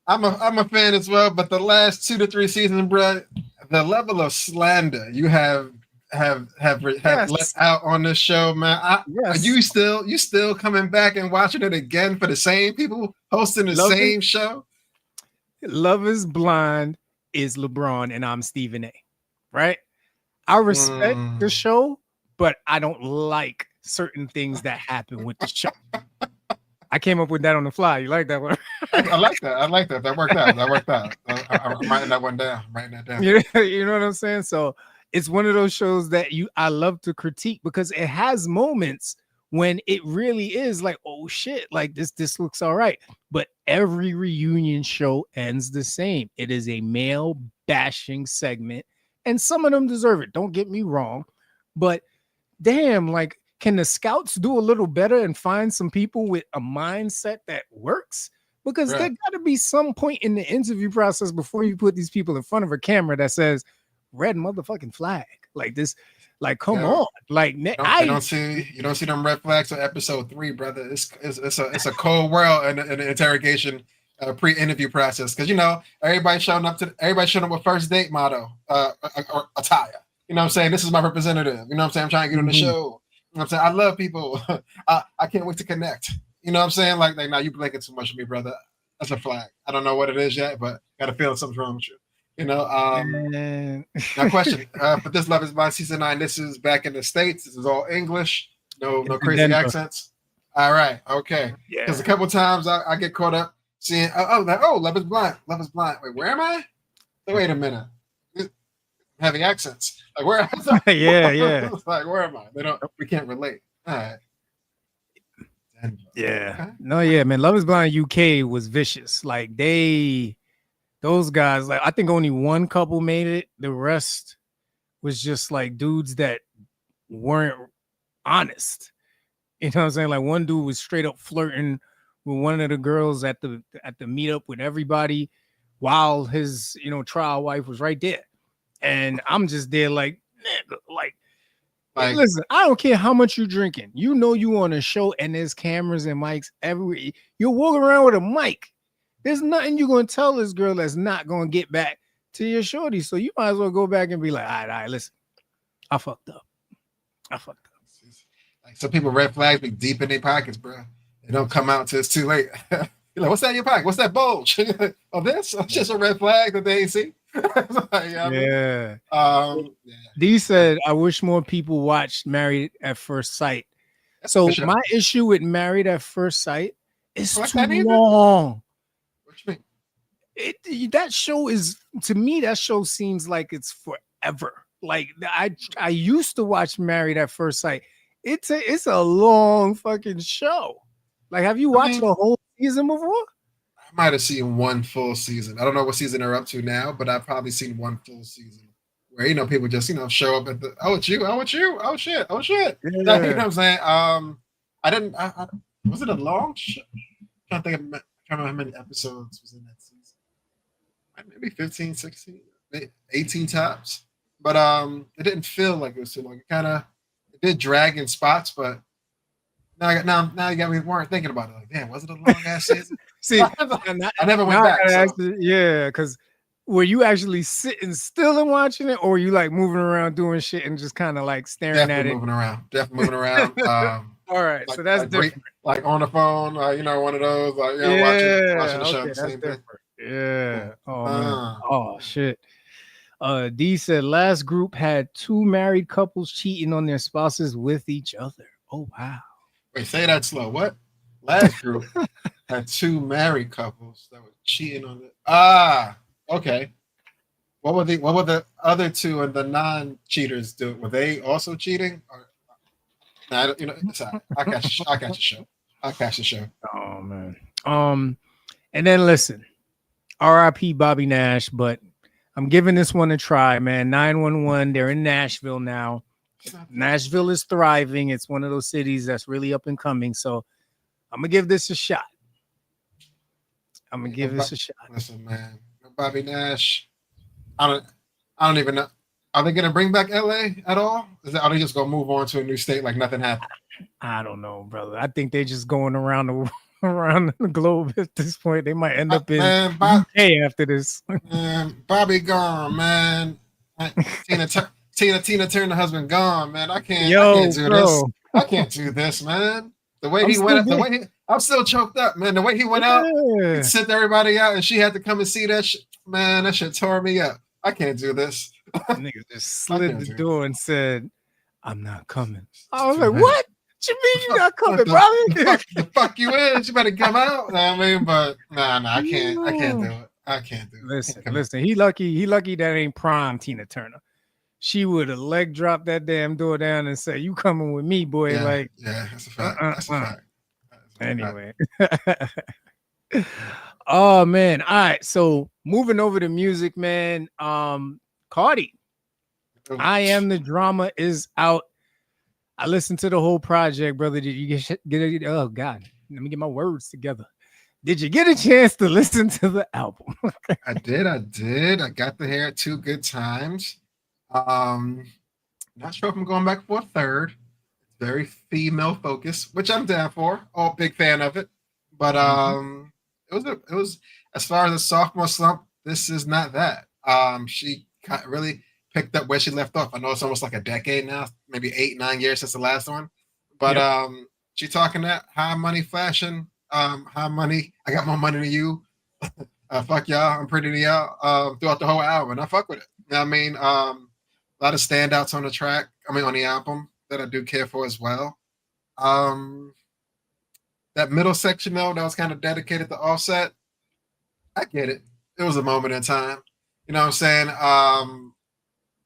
I'm a fan as well, but the last 2 to 3 seasons, bro, the level of slander you have let out on this show, man. Are you still coming back and watching it again for the same people hosting the same show? Love is Blind is LeBron and I'm Stephen A. Right? I respect the show, but I don't like certain things that happen with the show. I came up with that on the fly. You like that one? I like that. That worked out. I'm writing that one down. You know what I'm saying? So it's one of those shows that I love to critique because it has moments when it really is like, oh shit, like this looks all right. But every reunion show ends the same. It is a male bashing segment, and some of them deserve it. Don't get me wrong, but damn, like, can the scouts do a little better and find some people with a mindset that works? Because there got to be some point in the interview process before you put these people in front of a camera that says red motherfucking flag. Like this, like, come on. Like, you don't see them red flags on episode 3, brother. It's a cold world in the interrogation pre-interview process. Because, you know, everybody showing up with first date motto or attire. You know what I'm saying? This is my representative. You know what I'm saying? I'm trying to get on the show. You know what I'm saying? I love people. I can't wait to connect. You know what I'm saying? Like now you blinking too much of me, brother. That's a flag. I don't know what it is yet, but got a feeling something's wrong with you. You know, now question. For this Love is Blind season 9, this is back in the States. This is all English. No crazy accents. All right. Okay. Because a couple times I get caught up seeing, Love is Blind. Love is Blind. Wait, where am I? Wait a minute. Heavy accents. Like, where? Yeah. Like, where am I? We can't relate. All right. Yeah. Okay. No, yeah, man. Love is Blind UK was vicious. Like, those guys, like, I think only one couple made it. The rest was just like dudes that weren't honest. You know what I'm saying? Like, one dude was straight up flirting with one of the girls at the meetup with everybody while his, trial wife was right there. And I'm just there like, nigga, like, Like, listen, I don't care how much you're drinking. You know you on a show and there's cameras and mics everywhere. You're walking around with a mic. There's nothing you're gonna tell this girl that's not gonna get back to your shorty. So you might as well go back and be like, all right, listen, I fucked up. I fucked up. like some people red flags be deep in their pockets, bro. They don't come out till it's too late. You're like, what's that in your pocket? What's that bulge? Oh, this? It's just a red flag that they ain't see. Like, you know what Yeah. I mean? Yeah. D said, I wish more people watched Married at First Sight. So For sure. my issue with Married at First Sight is Like too that either? long. What you mean? That show is, to me, that show seems like it's forever. Like I used to watch Married at First Sight. It's a long fucking show. Like, have you watched the whole season before? I might have seen one full season. I don't know what season they're up to now, but I've probably seen one full season where people just show up at the it's you, it's you, oh shit, oh shit. Yeah. You know what I'm saying? I didn't. Was it a long show? I'm trying to think. I can't remember how many episodes was in that season. Maybe 15, 16, 18 tops. But it didn't feel like it was too long. It did drag in spots, but now you got me weren't thinking about it. Like, damn, was it a long ass season? See, I never went back. Yeah, because were you actually sitting still and watching it, or were you like moving around doing shit and just kind of like staring at it? Definitely moving around. All right, so that's different. Like on the phone, one of those, watching the show. Okay, that's different. Yeah. Oh man. Oh shit. D said last group had 2 married couples cheating on their spouses with each other. Oh wow. Wait, say that slow. What? Last group had 2 married couples that were cheating on it. Okay. What were the other 2 and the non-cheaters do? Were they also cheating? Or, I'll catch the show. Oh man. And then listen, R.I.P. Bobby Nash, but I'm giving this one a try, man. 911, they're in Nashville now. Nashville is thriving. It's one of those cities that's really up and coming. So I'm gonna give this a shot. Listen, man, Bobby Nash. I don't even know. Are they gonna bring back LA at all? Are they just gonna move on to a new state like nothing happened? I don't know, brother. I think they're just going around the globe at this point. They might end up in UK after this. Man, Bobby gone, man. Tina Turner husband gone, man. I can't do this. I can't do this, man. The way he went, I'm still choked up, man. The way he went out, he sent everybody out, and she had to come and see that shit. Man, that shit tore me up. I can't do this. Nigga just slid the door and said, "I'm not coming." I was like, "What? You mean you not coming, brother? The fuck you is? You better come out." I mean, but nah, I can't do it. I can't do it. Listen. He lucky that ain't prime Tina Turner. She would have leg dropped that damn door down and said, "You coming with me, boy?" Yeah, that's a fact. That's a fact. Anyway. Oh man. All right. So moving over to music, man. Cardi. I Am the Drama is out. I listened to the whole project, brother. Did you get it? Oh God. Let me get my words together. Did you get a chance to listen to the album? I did. I got to hear it 2 good times. Not sure if I'm going back for a third. Very female focused, which I'm down for. Oh, big fan of it. But it was as far as the sophomore slump, this is not that. She really picked up where she left off. I know it's almost like a decade now, maybe 8, 9 years since the last one. But she talking that high money fashion, high money. I got more money than you. Fuck y'all. I'm pretty than y'all. Throughout the whole album, and I fuck with it. You know what I mean? A lot of standouts on the track. On the album that I do care for as well. That middle section though, that was kind of dedicated to Offset. I get it. It was a moment in time. You know what I'm saying?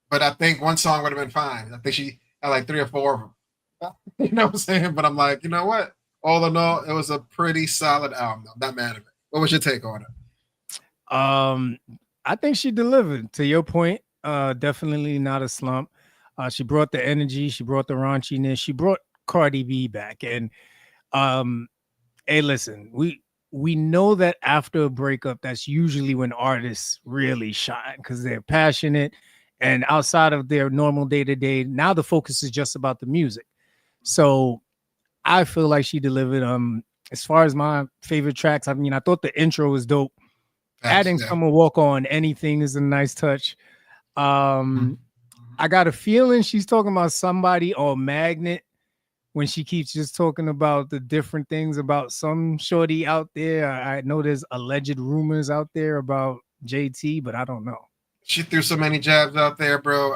But I think one song would have been fine. I think she had like 3 or 4 of them. You know what I'm saying? But I'm like, you know what? All in all, it was a pretty solid album. I'm not mad at it. What was your take on it? I think she delivered. To your point, definitely not a slump. She brought the energy. She brought the raunchiness. She brought Cardi B back. And hey, listen, we know that after a breakup, that's usually when artists really shine because they're passionate And outside of their normal day-to-day, now the focus is just about the music. So I feel like she delivered. As far as my favorite tracks, I mean, I thought the intro was dope. Adding Yeah. Summer Walker on anything is a nice touch. I got a feeling she's talking about somebody on Magnet when she keeps just talking about the different things about some shorty out there. I know there's alleged rumors out there about JT, but I don't know. She threw so many jabs out there, bro.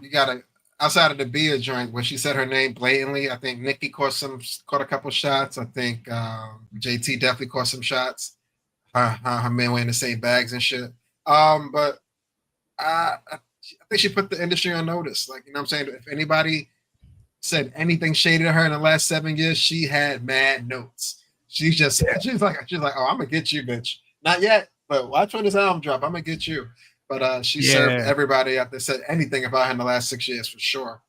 You gotta outside of the Bia joint where she said her name blatantly. I think Nikki caught a couple shots. I think JT definitely caught some shots. Her men wearing the same bags and shit. But I think she put the industry on notice. Like, you know what I'm saying? If anybody said anything shady to her in the last 7 years, she had mad notes. She's like, oh, I'm gonna get you, bitch. Not yet, but watch when this album drop. I'm gonna get you. But she served everybody out that said anything about her in the last 6 years for sure.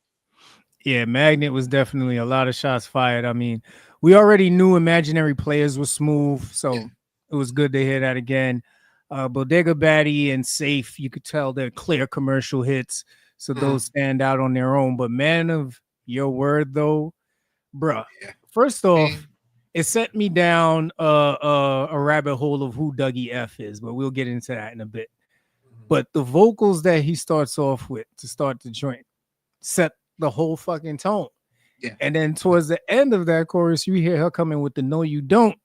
Yeah, Magnet was definitely a lot of shots fired. I mean, we already knew Imaginary Players was smooth, so it was good to hear that again. Bodega Batty and Safe, you could tell they're clear commercial hits, so those stand out on their own. But Man of Your Word, though, bruh, first off, it set me down a rabbit hole of who Dougie F is, but we'll get into that in a bit. But the vocals that he starts off with to start the joint set the whole fucking tone. Yeah. And then towards the end of that chorus, you hear her come in with the No You Don't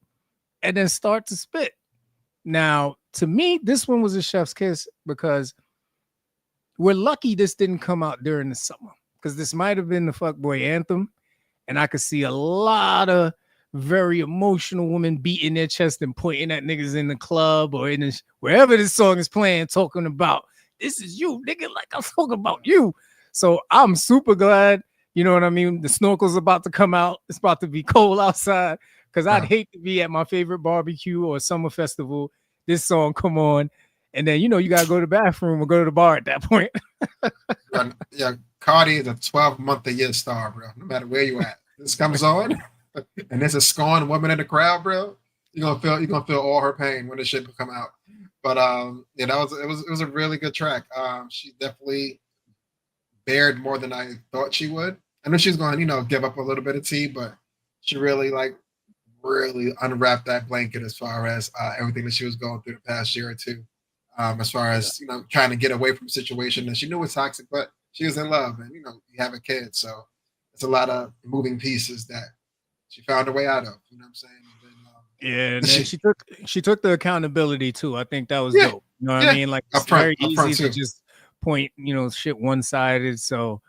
and then start to spit. Now, to me, this one was a chef's kiss because we're lucky this didn't come out during the summer because this might have been the fuckboy anthem. And I could see a lot of very emotional women beating their chest and pointing at niggas in the club or in this, wherever this song is playing, talking about, this is you, nigga, like I'm talking about you. So I'm super glad, you know what I mean? The snorkel's about to come out. It's about to be cold outside because I'd hate to be at my favorite barbecue or summer festival. This song come on. And then, you know, you got to go to the bathroom or go to the bar at that point. Yeah, Cardi is a 12-month-a-year star, bro. No matter where you at. This comes on. And there's a scorned woman in the crowd, bro. You're gonna feel all her pain when this shit come out. But yeah, it was a really good track. She definitely bared more than I thought she would. I know she's going, give up a little bit of tea, but she really unwrapped that blanket as far as everything that she was going through the past year or two. As far as trying to get away from a situation that she knew was toxic, but she was in love, and you have a kid, so it's a lot of moving pieces that she found a way out of. You know what I'm saying? And then she took the accountability too. I think that was dope. You know what I mean? Like it's very easy to just point, shit one-sided. So,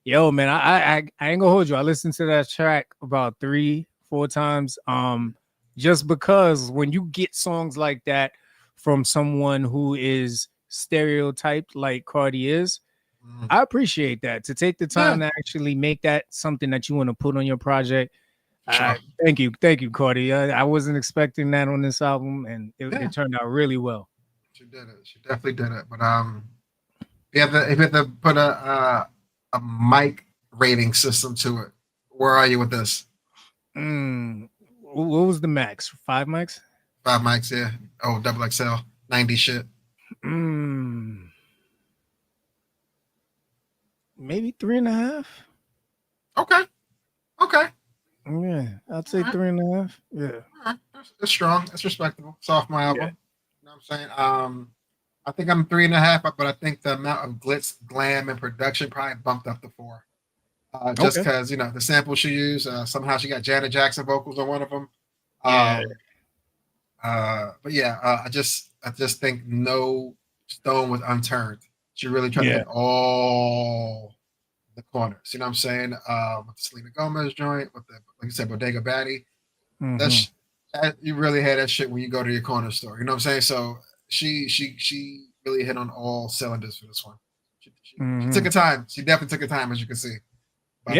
yo, man, I ain't gonna hold you. I listened to that track about 3-4 times. Just because when you get songs like that from someone who is stereotyped like Cardi is, I appreciate that. To take the time to actually make that something that you want to put on your project. Thank you, Cardi. I wasn't expecting that on this album, and it turned out really well. She did it. She definitely did it. But if you have to put a mic rating system to it, where are you with this? What was the max? 5 mics? 5 mics, yeah. Oh, double XL, 90 shit. Maybe 3.5. Okay. Yeah, I'd say 3.5. Yeah. It's strong. It's respectable. Sophomore album. Yeah. You know what I'm saying? I think I'm 3.5, but I think the amount of glitz, glam, and production probably bumped up to 4. Just because, the sample she used, somehow she got Janet Jackson vocals on one of them. But yeah, I just think no stone was unturned. She really tried to hit all the corners. You know what I'm saying? With the Selena Gomez joint, with the, like you said, Bodega Batty. You really had that shit when you go to your corner store. You know what I'm saying? So she really hit on all cylinders for this one. She took her time. She definitely took her time, as you can see. But,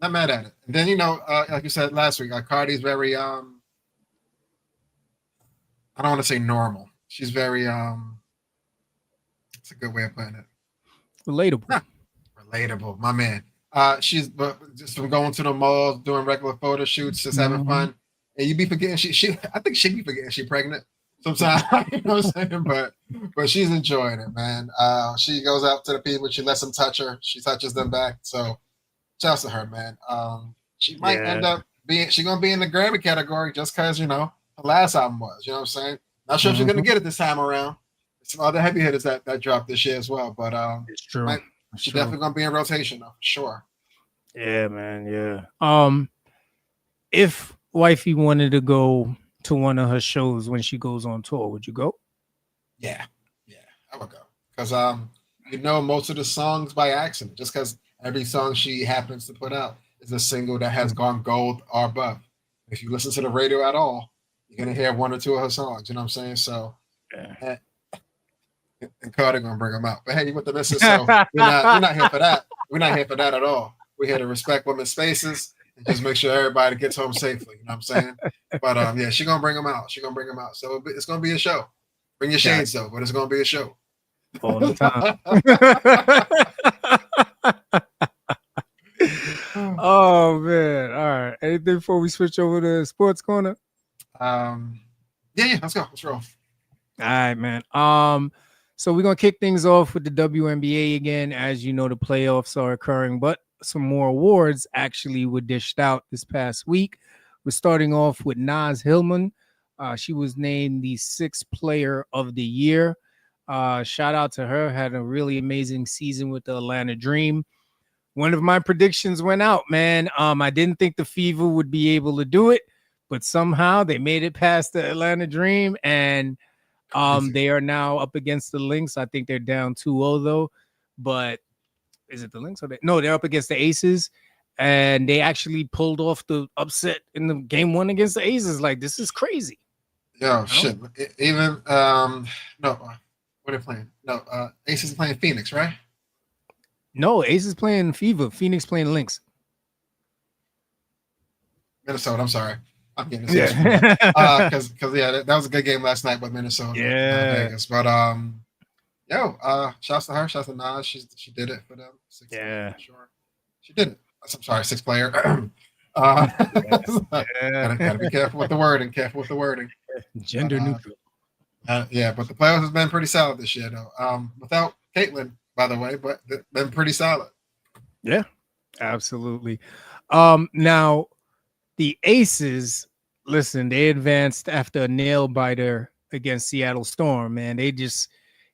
not mad at it. And then, like you said last week, Cardi's very I don't want to say normal. She's very it's a good way of putting it. Relatable, my man. She's just from going to the malls, doing regular photo shoots, just having fun. And you be forgetting she I think she'd be forgetting she's pregnant. sometimes. You know what I'm saying? But she's enjoying it, man. She goes out to the people. She lets them touch her. She touches them back. So shouts to her, man. She might end up being. She's gonna be in the Grammy category just because her last album was. You know what I'm saying? Not sure if she's gonna get it this time around. Some other heavy hitters that dropped this year as well. But it's true. She's definitely gonna be in rotation though, for sure. Yeah, man. Yeah. If wifey wanted to go to one of her shows when she goes on tour, would you go? Yeah, I would go because most of the songs by accident, just because every song she happens to put out is a single that has gone gold or above. If you listen to the radio at all, you're gonna hear one or two of her songs. You know what I'm saying? So, and Carter gonna bring them out. But hey, you with the missus, so we're not here for that. We're not here for that at all. We're here to respect women's spaces and just make sure everybody gets home safely. You know what I'm saying? But yeah, she's gonna bring them out. She's gonna bring them out. So it's gonna be a show. Bring your shades though, but it's gonna be a show. All the time. Oh man. All right. Anything before we switch over to Sports Corner? Yeah, let's go. Let's roll. All right, man. So we're gonna kick things off with the WNBA again. As you know, the playoffs are occurring, but some more awards actually were dished out this past week. We're starting off with Naz Hillman. She was named the 6th player of the year. Shout out to her. Had a really amazing season with the Atlanta Dream. One of my predictions went out, man. I didn't think the Fever would be able to do it, but somehow they made it past the Atlanta Dream, and they are now up against the Lynx. I think they're down 2-0 though, but is it the Lynx or no? They're up against the Aces, and they actually pulled off the upset in the game 1 against the Aces. Like, this is crazy. Yo, shit. Even no, what are they playing? No, Aces playing Phoenix, right? No, Aces playing Fever. Phoenix playing Lynx. Minnesota. I'm sorry. I'm getting this. Because that was a good game last night with Minnesota. Yeah. Vegas. But shouts to her. Shouts to Naz. She did it for them. 6 player, for sure. She did it. I'm sorry, 6 player. Gotta be careful with the wording. Gender neutral. But the playoffs has been pretty solid this year, though. Without Caitlin, by the way, but been pretty solid. Yeah, absolutely. Now the Aces, listen, they advanced after a nail biter against Seattle Storm, man. They just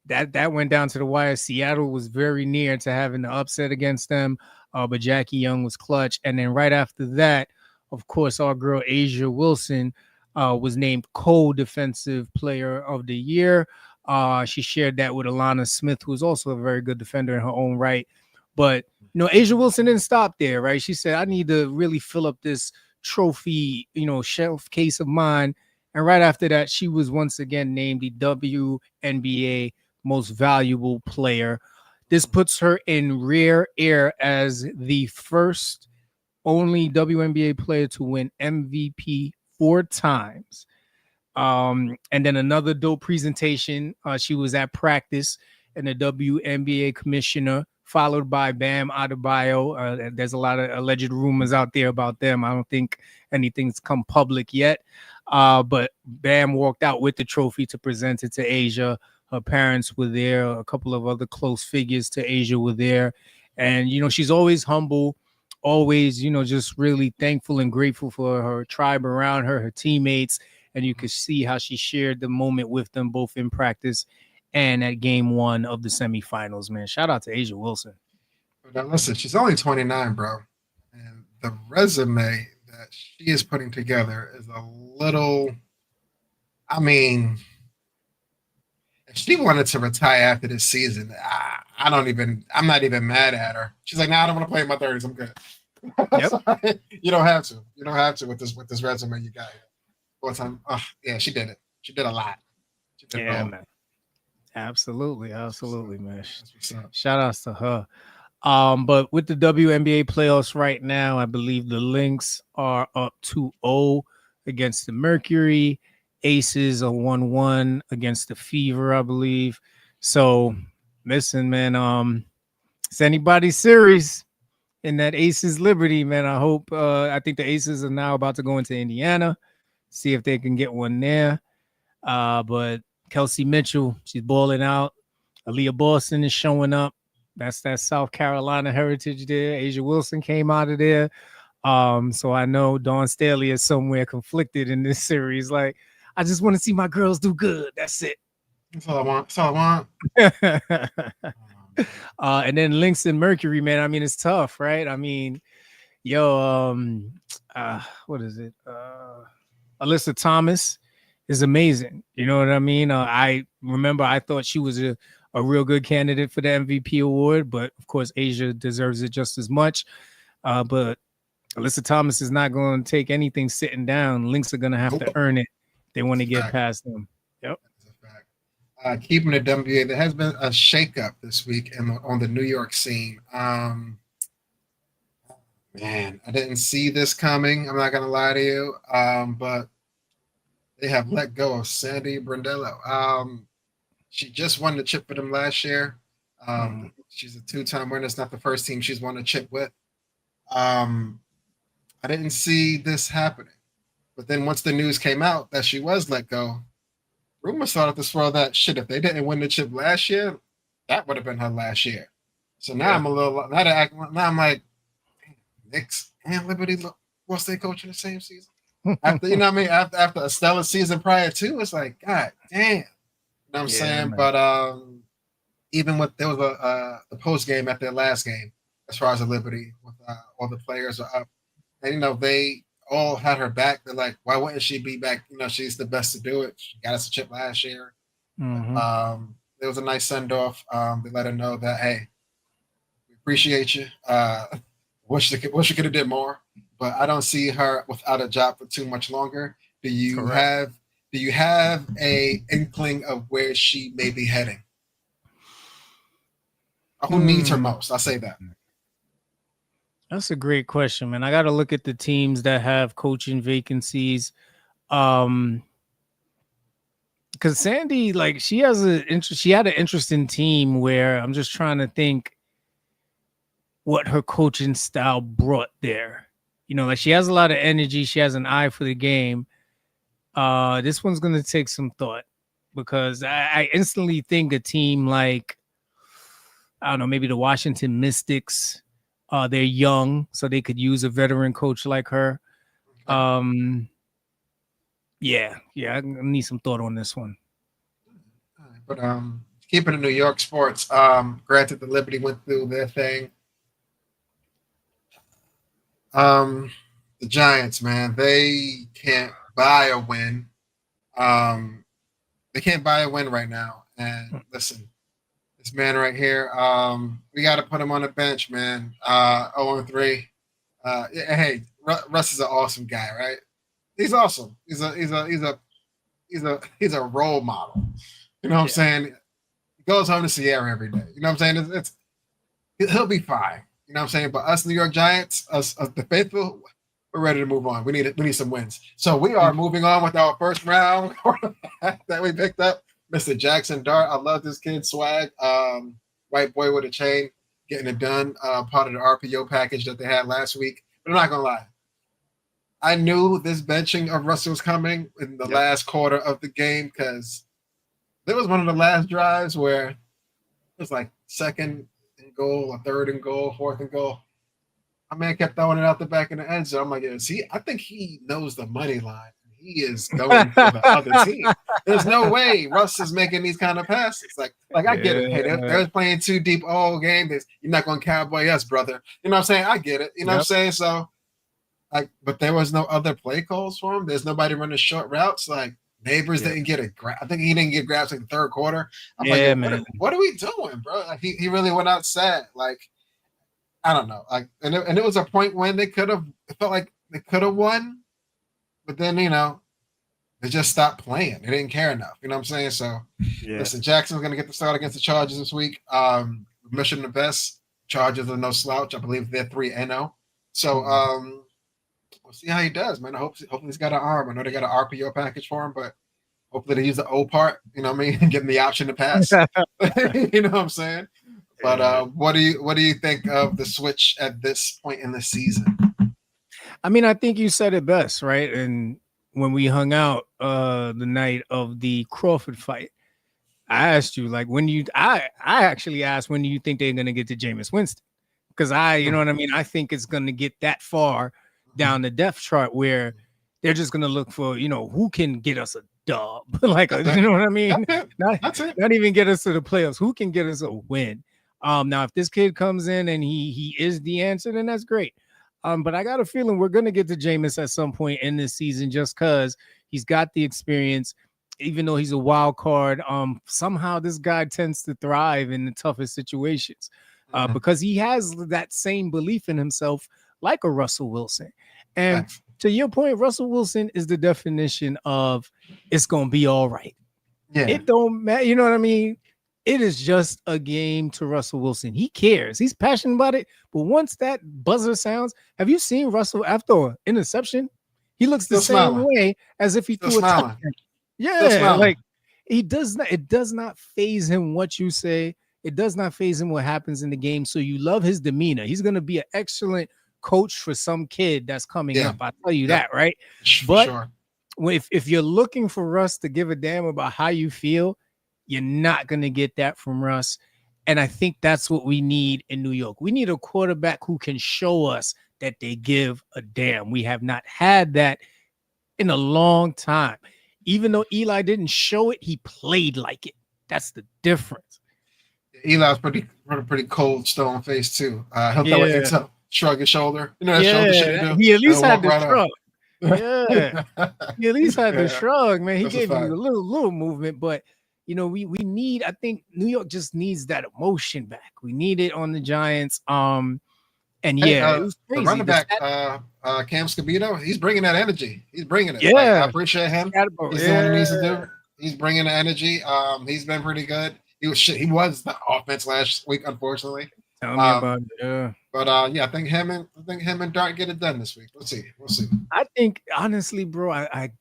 that went down to the wire. Seattle was very near to having the upset against them, but Jackie Young was clutch. And then right after that, of course, our girl Asia Wilson was named co-defensive player of the year. She shared that with Alana Smith, who was also a very good defender in her own right. But Asia Wilson didn't stop there, right? She said, I need to really fill up this trophy, shelf case of mine. And right after that, she was once again named the WNBA Most Valuable Player. This puts her in rare air as the first only WNBA player to win MVP 4 times. And then another dope presentation. She was at practice, and the WNBA commissioner, followed by Bam Adebayo. There's a lot of alleged rumors out there about them. I don't think anything's come public yet. But Bam walked out with the trophy to present it to Asia. Her parents were there. A couple of other close figures to Asia were there. And, she's always humble, always, just really thankful and grateful for her tribe around her, her teammates. And you could see how she shared the moment with them, both in practice and at game 1 of the semifinals, man. Shout out to Asia Wilson. Now, listen, she's only 29, bro. And the resume that she is putting together is a little, if she wanted to retire after this season, I'm not even mad at her. She's like, I don't want to play in my 30s. I'm good. Yep. You don't have to. You don't have to with this resume you got here. What time? Yeah, she did it. She did a lot. She did it all. Man. Absolutely, man. Shout outs to her. But with the WNBA playoffs right now, I believe the Lynx are up 2-0 against the Mercury. Aces are 1-1 against the Fever, I believe. So, listen, man, it's anybody's series in that Aces Liberty, man. I think the Aces are now about to go into Indiana, see if they can get one there. But Kelsey Mitchell, she's balling out. Aaliyah Boston is showing up. That's that South Carolina heritage there. Asia Wilson came out of there. So I know Dawn Staley is somewhere conflicted in this series. Like, I just want to see my girls do good. That's it. That's all I want. That's all I want. And then Lynx and Mercury, man. I mean, it's tough, right? I mean, yo, what is it? Alyssa Thomas is amazing. You know what I mean? I remember I thought she was a real good candidate for the MVP award, but of course, Asia deserves it just as much. But Alyssa Thomas is not going to take anything sitting down. Lynx are going to have to earn it. They want to get past them. Yep. Keeping the WNBA, there has been a shakeup this week on the New York scene. Man, I didn't see this coming. I'm not gonna lie to you. But they have let go of Sandy Brondello. She just won the chip for them last year. She's a two-time winner. It's not the first team she's won a chip with. I didn't see this happening. But then once the news came out that she was let go, rumors started to swirl that shit. If they didn't win the chip last year, that would have been her last year. So now I'm a little now I'm like, Knicks and Liberty will stay coaching the same season. After you know what I mean? After a stellar season prior to, it's like, God damn. You know what I'm saying? Man. But even with there was the post game at their last game, as far as the Liberty, with all the players are up. And you know, they all had her back. They're like, why wouldn't she be back? You know, she's the best to do it. She got us a chip last year. There was a nice send off. They let her know that, hey, we appreciate you. Wish she could have did more, but I don't see her without a job for too much longer. Do you have a inkling of where she may be heading? Or who needs her most? I'll say that. That's a great question, man. I got to look at the teams that have coaching vacancies. Because Sandy, like, she had an interesting team where I'm just trying to think what her coaching style brought there. You know, like, she has a lot of energy. She has an eye for the game. This one's going to take some thought because I instantly think a team like, I don't know, maybe the Washington Mystics. They're young, so they could use a veteran coach like her. Yeah, I need some thought on this one. But keeping in New York sports, granted the Liberty went through their thing. The Giants, man, they can't buy a win. They can't buy a win right now. And listen, this man right here, we got to put him on the bench, man. 0-3. Hey, Russ is an awesome guy, right? He's awesome. He's a role model. You know what I'm saying? He goes home to Sierra every day. You know what I'm saying? He'll be fine. You know what I'm saying? But us New York Giants, us the faithful, we're ready to move on. We need some wins. So we are moving on with our first round that we picked up. Mr. Jackson Dart. I love this kid, swag. White boy with a chain, getting it done. Part of the RPO package that they had last week. But I'm not gonna lie. I knew this benching of Russell was coming in the last quarter of the game because there was one of the last drives where it was like second and goal, a third and goal, fourth and goal. My man kept throwing it out the back of the end zone. I'm like, I think he knows the money line. He is going for the other team. There's no way Russ is making these kind of passes. Like I get it. Hey, they're playing too deep all game. You're not going to cowboy us, brother. You know what I'm saying? I get it. You know what I'm saying? So, but there was no other play calls for him. There's nobody running short routes. Like, Neighbors didn't get a grab. I think he didn't get grabs in the third quarter. I'm like, man. What are we doing, bro? Like, he really went out sad. Like, I don't know. Like, and it was a point when it felt like they could have won. But then, they just stopped playing. They didn't care enough. You know what I'm saying? So, listen, Jackson's going to get the start against the Chargers this week. Mission the best. Chargers are no slouch. I believe they're 3-0. So, we'll see how he does, man. Hopefully he's got an arm. I know they got an RPO package for him, but hopefully they use the O part, you know what I mean? Give him the option to pass. You know what I'm saying? But what do you think of the switch at this point in the season? I mean, I think you said it best, right? And when we hung out the night of the Crawford fight, I asked you like I actually asked when do you think they're gonna get to Jameis Winston? Because you know what I mean? I think it's gonna get that far down the depth chart where they're just gonna look for, who can get us a dub. Like, you know what I mean? That's it. Not even get us to the playoffs. Who can get us a win? Now if this kid comes in and he is the answer, then that's great. But I got a feeling we're gonna get to Jameis at some point in this season just because he's got the experience, even though he's a wild card. Somehow this guy tends to thrive in the toughest situations because he has that same belief in himself like a Russell Wilson. And to your point, Russell Wilson is the definition of it's going to be all right. Yeah. It don't matter. You know what I mean? It is just a game to Russell Wilson. He cares. He's passionate about it. But once that buzzer sounds, have you seen Russell after an interception? He looks the same way as if he threw a touchdown. Yeah, like he does not. It does not faze him what you say. It does not faze him what happens in the game. So you love his demeanor. He's going to be an excellent coach for some kid that's coming up. I tell you that, right? But if you're looking for Russ to give a damn about how you feel, you're not going to get that from Russ. And I think that's what we need in New York. We need a quarterback who can show us that they give a damn. We have not had that in a long time. Even though Eli didn't show it, he played like it. That's the difference. Eli's pretty cold, stone face too. He'll shrug his shoulder. You know that shoulder shit you do? He at least had the shrug. Yeah, he at least had the shrug, man. He gave you a little movement, but we need. I think New York just needs that emotion back. We need it on the Giants. And it was crazy. The running back, Cam Scabito, he's bringing that energy. He's bringing it. Yeah, like, I appreciate him. He's doing what he needs to do. He's bringing the energy. He's been pretty good. He was the offense last week, unfortunately. Tell me about it. Yeah. But I think him and Dart get it done this week. We'll see. I think honestly, bro, I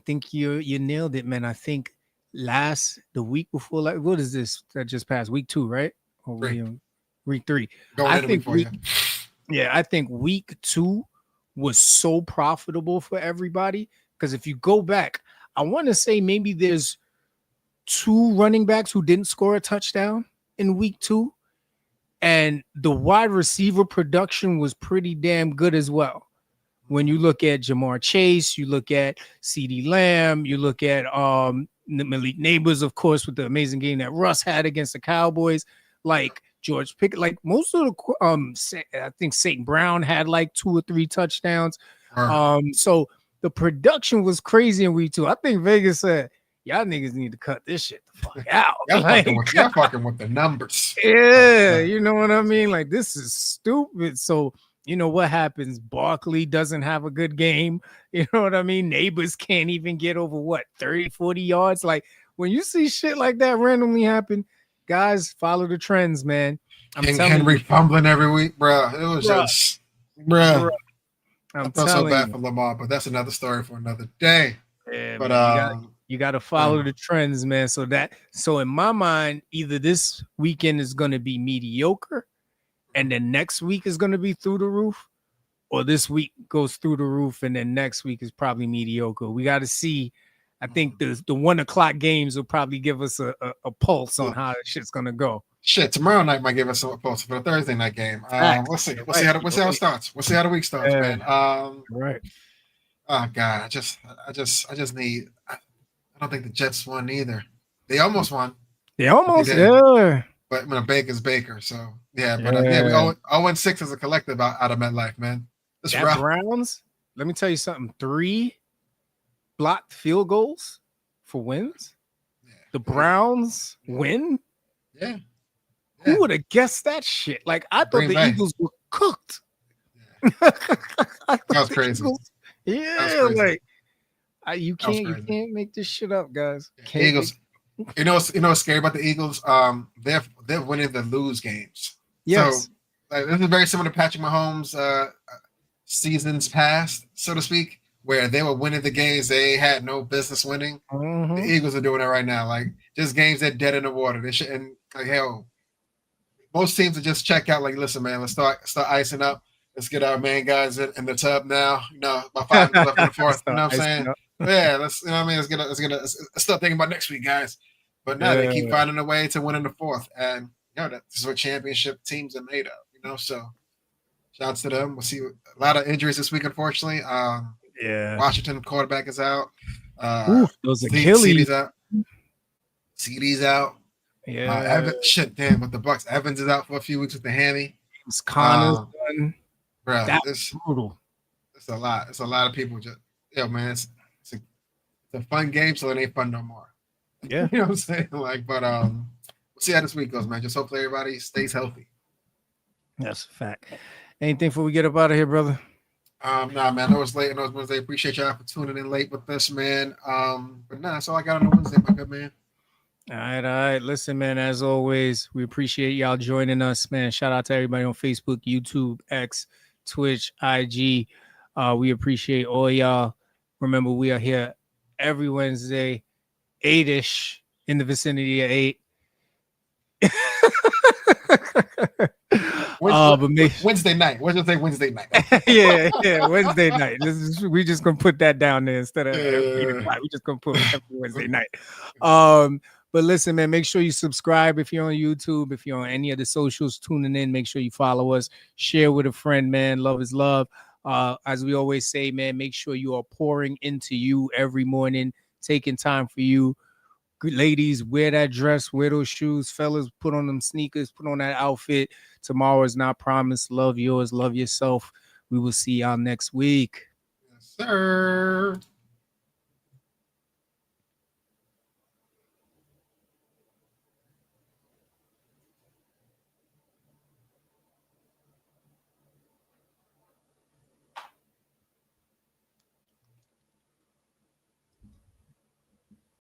think you nailed it, man. I think the week before, like, what is this that just passed? Week 2, right? Or week 3. I think I think week 2 was so profitable for everybody because if you go back, I want to say maybe there's 2 running backs who didn't score a touchdown in week 2, and the wide receiver production was pretty damn good as well. When you look at Jamar Chase, you look at CeeDee Lamb, you look at Malik Neighbors, of course, with the amazing game that Russ had against the Cowboys, like George Pickett, like most of the I think St. Brown had like 2 or 3 touchdowns. So the production was crazy in week 2. I think Vegas said, y'all niggas need to cut this shit the fuck out. Y'all fucking with the numbers. Yeah, you know what I mean? Like, this is stupid. So, you know what happens? Barkley doesn't have a good game. You know what I mean? Neighbors can't even get over 30, 40 yards. Like, when you see shit like that randomly happen, guys, follow the trends, man. Henry fumbling every week, bro. It was just, bro. I felt so bad for Lamar, but that's another story for another day. Yeah, but you got to follow the trends, man. So in my mind, either this weekend is going to be mediocre, and then next week is going to be through the roof, or this week goes through the roof, and then next week is probably mediocre. We got to see. I think the 1:00 games will probably give us a pulse on how that shit's gonna go. Shit, tomorrow night might give us a pulse for the Thursday night game. We'll see. We'll see how it starts. We'll see how the week starts, man. Right. Oh God, I just need. I don't think the Jets won either. They almost won. They almost, yeah. But Baker's Baker, so yeah. But we 0-6 as a collective out of MetLife, man. That Browns. Let me tell you something. 3 blocked field goals for wins. Yeah. The Browns win. Yeah. Who would have guessed that shit? Like, I thought the Eagles were cooked. Yeah. That was crazy. Like you can't make this shit up, guys. Eagles. You know what's scary about the Eagles? They're winning the lose games. Yes. So this is very similar to Patrick Mahomes' seasons past, so to speak, where they were winning the games they had no business winning. Mm-hmm. The Eagles are doing it right now. Like, just games that dead in the water. They shouldn't, like, hell, most teams would just check out, like, listen, man, let's start icing up. Let's get our main guys in the tub now. About 5 minutes left in the fourth. You know what I'm saying? Yeah, let's. You know what I mean? Let's start thinking about next week, guys. But no, they keep finding a way to win in the fourth, and this is what championship teams are made of. So shouts to them. We'll see a lot of injuries this week, unfortunately. Washington quarterback is out. Those Achilles. CD's out. CD's out. Yeah. With the Bucks. Evans is out for a few weeks with the hammy. It's Connor's done. Bro, that's brutal. It's a lot. It's a lot of people just, man, it's a fun game, so it ain't fun no more. Yeah. You know what I'm saying? But we'll see how this week goes, man. Just hopefully everybody stays healthy. That's a fact. Anything before we get up out of here, brother? Nah, man. I know it's late. I know it's Wednesday. Appreciate y'all for tuning in late with this, man. But that's all I got on the Wednesday, my good man. All right. Listen, man, as always, we appreciate y'all joining us, man. Shout out to everybody on Facebook, YouTube, X, Twitch, IG. We appreciate all y'all. Remember, we are here every Wednesday, 8-ish, in the vicinity of 8. Wednesday night. Wednesday night. yeah, Wednesday night. We just gonna put that down there instead of 8 o'clock. We just gonna put Wednesday night. But listen, man, make sure you subscribe if you're on YouTube, if you're on any of the socials, tuning in. Make sure you follow us, share with a friend, man. Love is love. As we always say, man, make sure you are pouring into you every morning, taking time for you. Ladies, wear that dress, wear those shoes. Fellas, put on them sneakers, put on that outfit. Tomorrow is not promised. Love yours, love yourself. We will see y'all next week. Yes, sir.